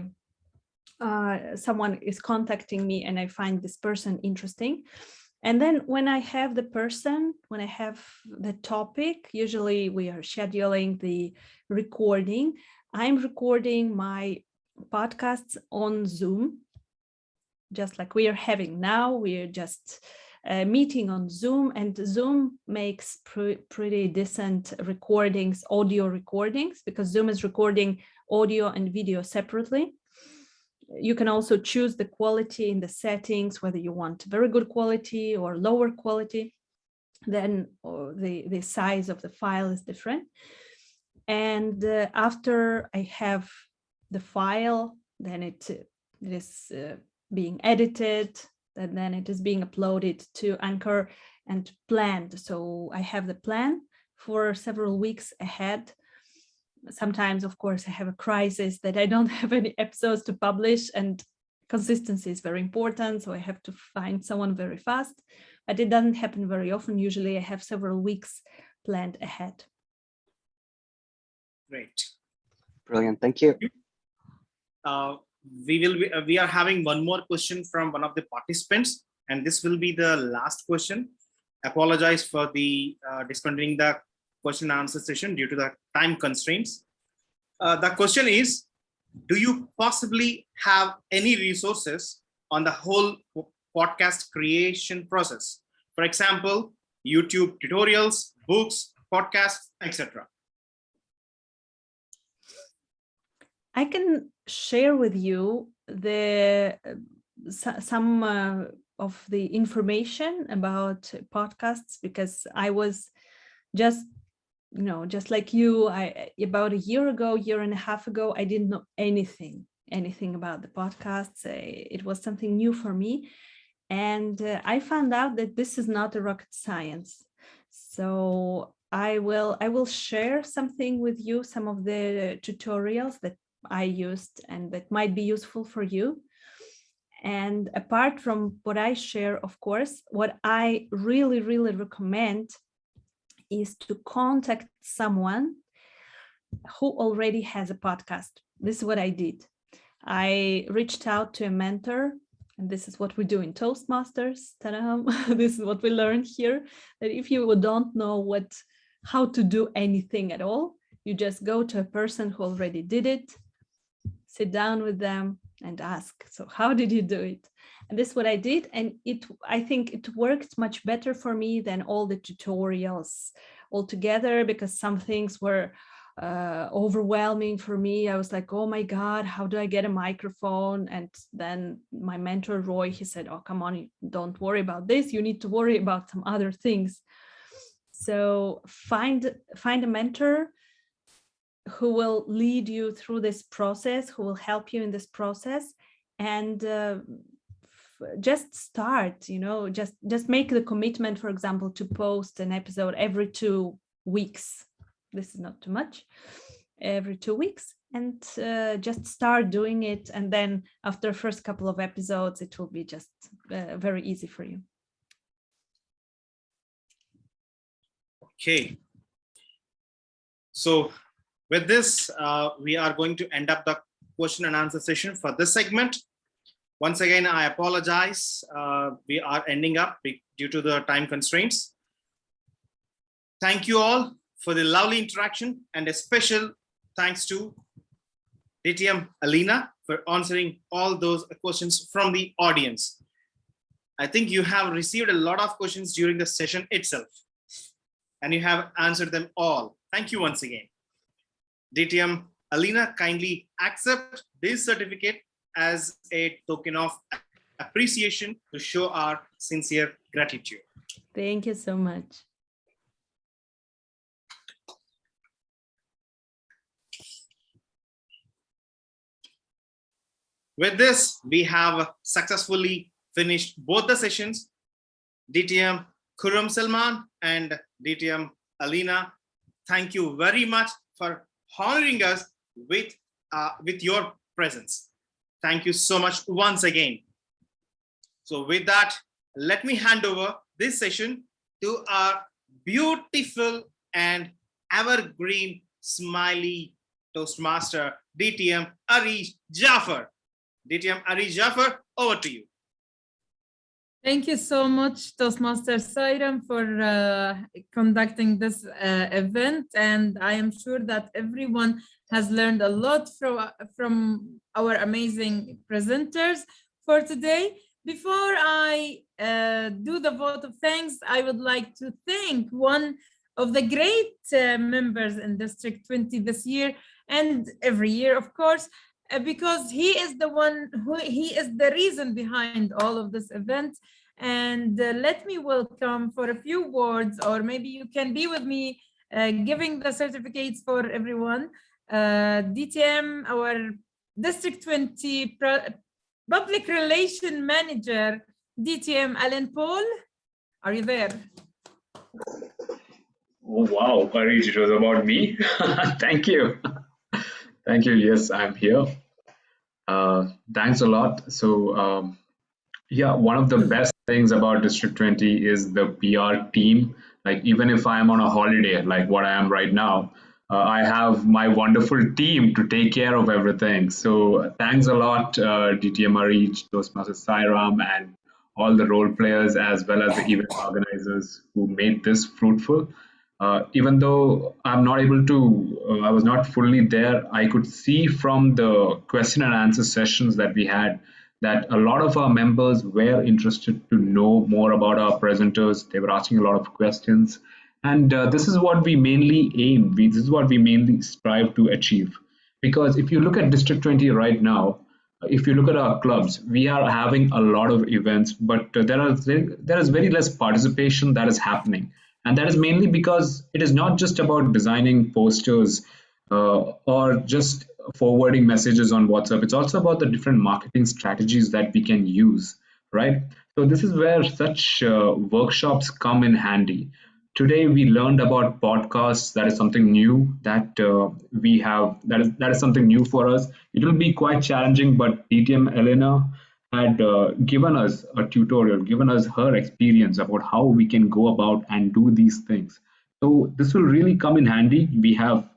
someone is contacting me and I find this person interesting. And then when I have the person, when I have the topic, usually we are scheduling the recording. I'm recording my podcasts on Zoom, just like we are having now. We are just meeting on Zoom, and Zoom makes pretty decent recordings, audio recordings, because Zoom is recording audio and video separately. You can also choose the quality in the settings, whether you want very good quality or lower quality. Then the size of the file is different. And after I have the file, then it is being edited, and then it is being uploaded to Anchor and planned. So I have the plan for several weeks ahead. Sometimes, of course, I have a crisis that I don't have any episodes to publish, and consistency is very important. So I have to find someone very fast, but it doesn't happen very often. Usually I have several weeks planned ahead. Great. Brilliant. Thank you. We are having one more question from one of the participants, and this will be the last question. Apologize for the discontinuing the question and answer session due to the time constraints. The question is, do you possibly have any resources on the whole podcast creation process? For example, YouTube tutorials, books, podcasts, etc. I can share with you some of the information about podcasts, because I was just like you, about a year and a half ago, I didn't know anything about the podcasts. It was something new for me. And I found out that this is not a rocket science. So I will share something with you, some of the tutorials that I used and that might be useful for you. And apart from what I share, of course, what I really, really recommend is to contact someone who already has a podcast. This is what I did. I reached out to a mentor, and this is what we do in Toastmasters. This is what we learn here, that if you don't know how to do anything at all, you just go to a person who already did it, sit down with them and ask, so how did you do it? And this is what I did. And I think it worked much better for me than all the tutorials altogether, because some things were overwhelming for me. I was like, oh my God, how do I get a microphone? And then my mentor, Roy, he said, oh, come on, don't worry about this. You need to worry about some other things. So find a mentor who will lead you through this process, who will help you in this process, and just start, you know, just make the commitment, for example, to post an episode every 2 weeks. This is not too much, every 2 weeks, and just start doing it. And then after the first couple of episodes, it will be just very easy for you. Okay. So with this, we are going to end up the question and answer session for this segment. Once again, I apologize. We are ending up due to the time constraints. Thank you all for the lovely interaction, and a special thanks to DTM Elena for answering all those questions from the audience. I think you have received a lot of questions during the session itself, and you have answered them all. Thank you once again. DTM Elena, kindly accept this certificate as a token of appreciation to show our sincere gratitude. Thank you so much. With this, we have successfully finished both the sessions. DTM Khurram Salman and DTM Elena, thank you very much for honoring us with your presence. Thank you so much once again. So with that, let me hand over this session to our beautiful and evergreen smiley Toastmaster, DTM Arish Jaffer. DTM Arish Jaffer, over to you. Thank you so much, Toastmaster Sairam, for conducting this event. And I am sure that everyone has learned a lot from our amazing presenters for today. Before I do the vote of thanks, I would like to thank one of the great members in District 20 this year and every year, of course, because he is the reason behind all of this event. And let me welcome for a few words, or maybe you can be with me giving the certificates for everyone. DTM, our District 20 Public Relation Manager, DTM Alan Paul. Are you there? Oh, wow, Arish, it was about me. Thank you. Thank you. Yes, I'm here. Thanks a lot. So, yeah, one of the best things about District 20 is the PR team. Like, even if I'm on a holiday, like what I am right now, I have my wonderful team to take care of everything. So thanks a lot, DTM Arish, Toastmasters Sairam, and all the role players, as well as the event organizers who made this fruitful. Even though I'm not able to, I was not fully there, I could see from the question and answer sessions that we had that a lot of our members were interested to know more about our presenters. They were asking a lot of questions. And this is what we mainly aim, this is what we mainly strive to achieve. Because if you look at District 20 right now, if you look at our clubs, we are having a lot of events, but there is very less participation that is happening. And that is mainly because it is not just about designing posters or just forwarding messages on WhatsApp. It's also about the different marketing strategies that we can use, right? So this is where such workshops come in handy. Today we learned about podcasts. That is something new that we have. That is something new for us. It will be quite challenging, but DTM Elena had given us a tutorial, given us her experience about how we can go about and do these things. So this will really come in handy. We have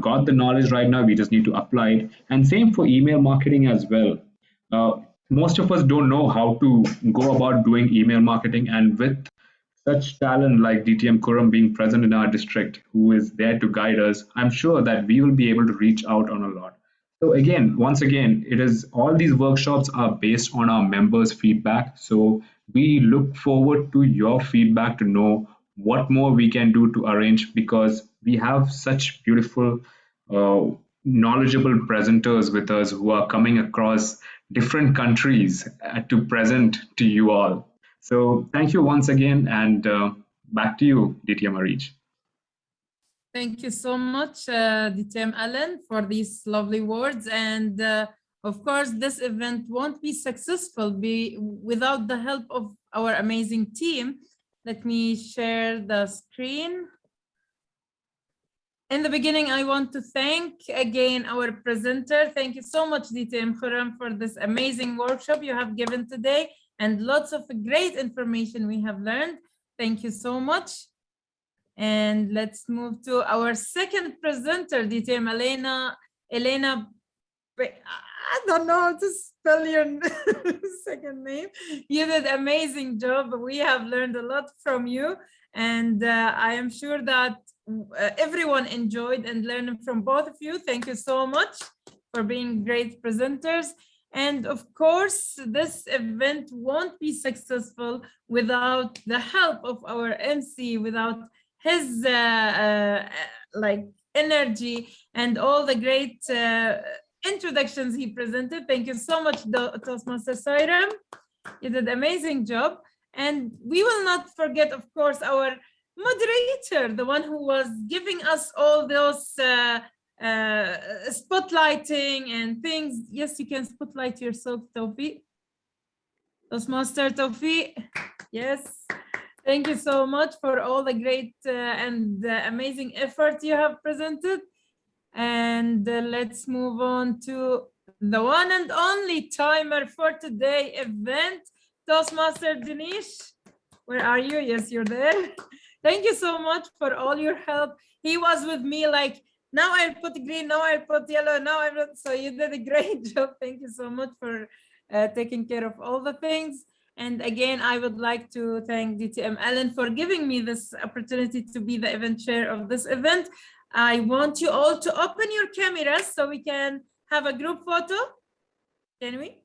got the knowledge right now. We just need to apply it. And same for email marketing as well. Most of us don't know how to go about doing email marketing, and with such talent like DTM Khurram being present in our district, who is there to guide us, I'm sure that we will be able to reach out on a lot. So again, once again, it is all these workshops are based on our members' feedback. So we look forward to your feedback to know what more we can do to arrange, because we have such beautiful, knowledgeable presenters with us who are coming across different countries to present to you all. So thank you once again, and back to you, DTM Arij. Thank you so much, DTM Alan, for these lovely words. And of course, this event won't be successful without the help of our amazing team. Let me share the screen. In the beginning, I want to thank again our presenter. Thank you so much, DTM Khurram, for this amazing workshop you have given today and lots of great information we have learned. Thank you so much. And let's move to our second presenter, DTM Elena. I don't know how to spell your second name. You did an amazing job. We have learned a lot from you. And I am sure that everyone enjoyed and learned from both of you. Thank you so much for being great presenters. And of course, this event won't be successful without the help of our MC, without his energy and all the great introductions he presented. Thank you so much, Toastmaster Sairam. You did an amazing job. And we will not forget, of course, our moderator, the one who was giving us all those spotlighting and things. Yes, you can spotlight yourself, Tawfiq. Toastmaster Tawfiq. Yes. Thank you so much for all the great and amazing effort you have presented. And let's move on to the one and only timer for today event, Toastmaster Dinesh. Where are you? Yes, you're there. Thank you so much for all your help. He was with me like, now I'll put green, now I'll put yellow, now I'm not. So you did a great job. Thank you so much for taking care of all the things. And again, I would like to thank DTM Ellen for giving me this opportunity to be the event chair of this event. I want you all to open your cameras so we can have a group photo. Can we?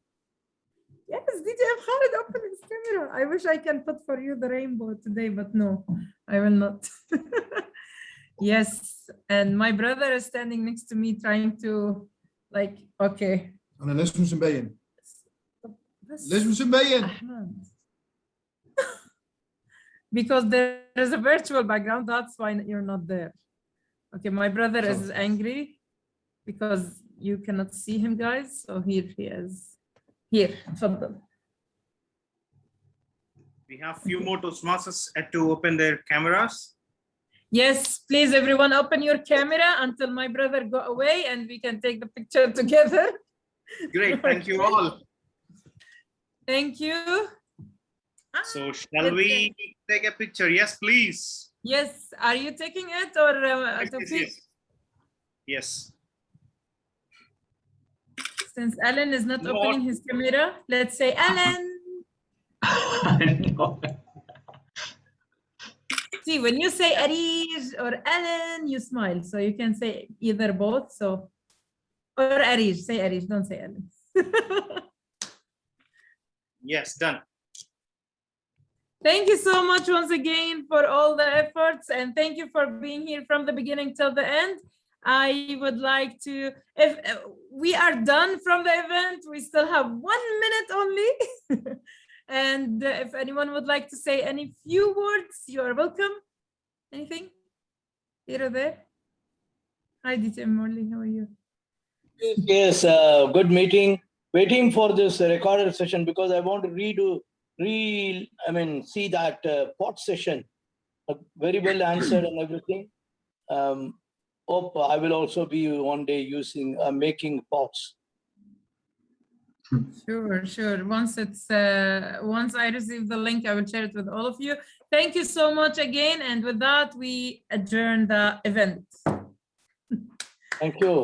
Yes, DTM Khalid, open his camera. I wish I can put for you the rainbow today, but no, I will not. Yes, and my brother is standing next to me trying to okay. Because there is a virtual background, that's why you're not there. Okay, my brother is angry because you cannot see him, guys. So here he is. Here, Fadal. We have few more Toastmasters to open their cameras. Yes, please, everyone, open your camera until my brother go away and we can take the picture together. Great, thank you all. Thank you. So shall we take a picture? Yes, please. Yes, are you taking it or yes. Since Alan is not opening his camera, let's say Alan. See, when you say Arij or Alan, you smile. So you can say either both. So, or Arij, say Arij, don't say Alan. Yes, done. Thank you so much once again for all the efforts, and thank you for being here from the beginning till the end. I would like to, if we are done from the event, we still have 1 minute only. And if anyone would like to say any few words, you are welcome. Anything? Here or there? Hi, DTM Morley, how are you? Yes, good meeting. Waiting for this recorded session because I want to see that pot session. Very well answered and everything. Hope I will also be one day using making pots. Sure. Once I receive the link, I will share it with all of you. Thank you so much again. And with that, we adjourn the event. Thank you.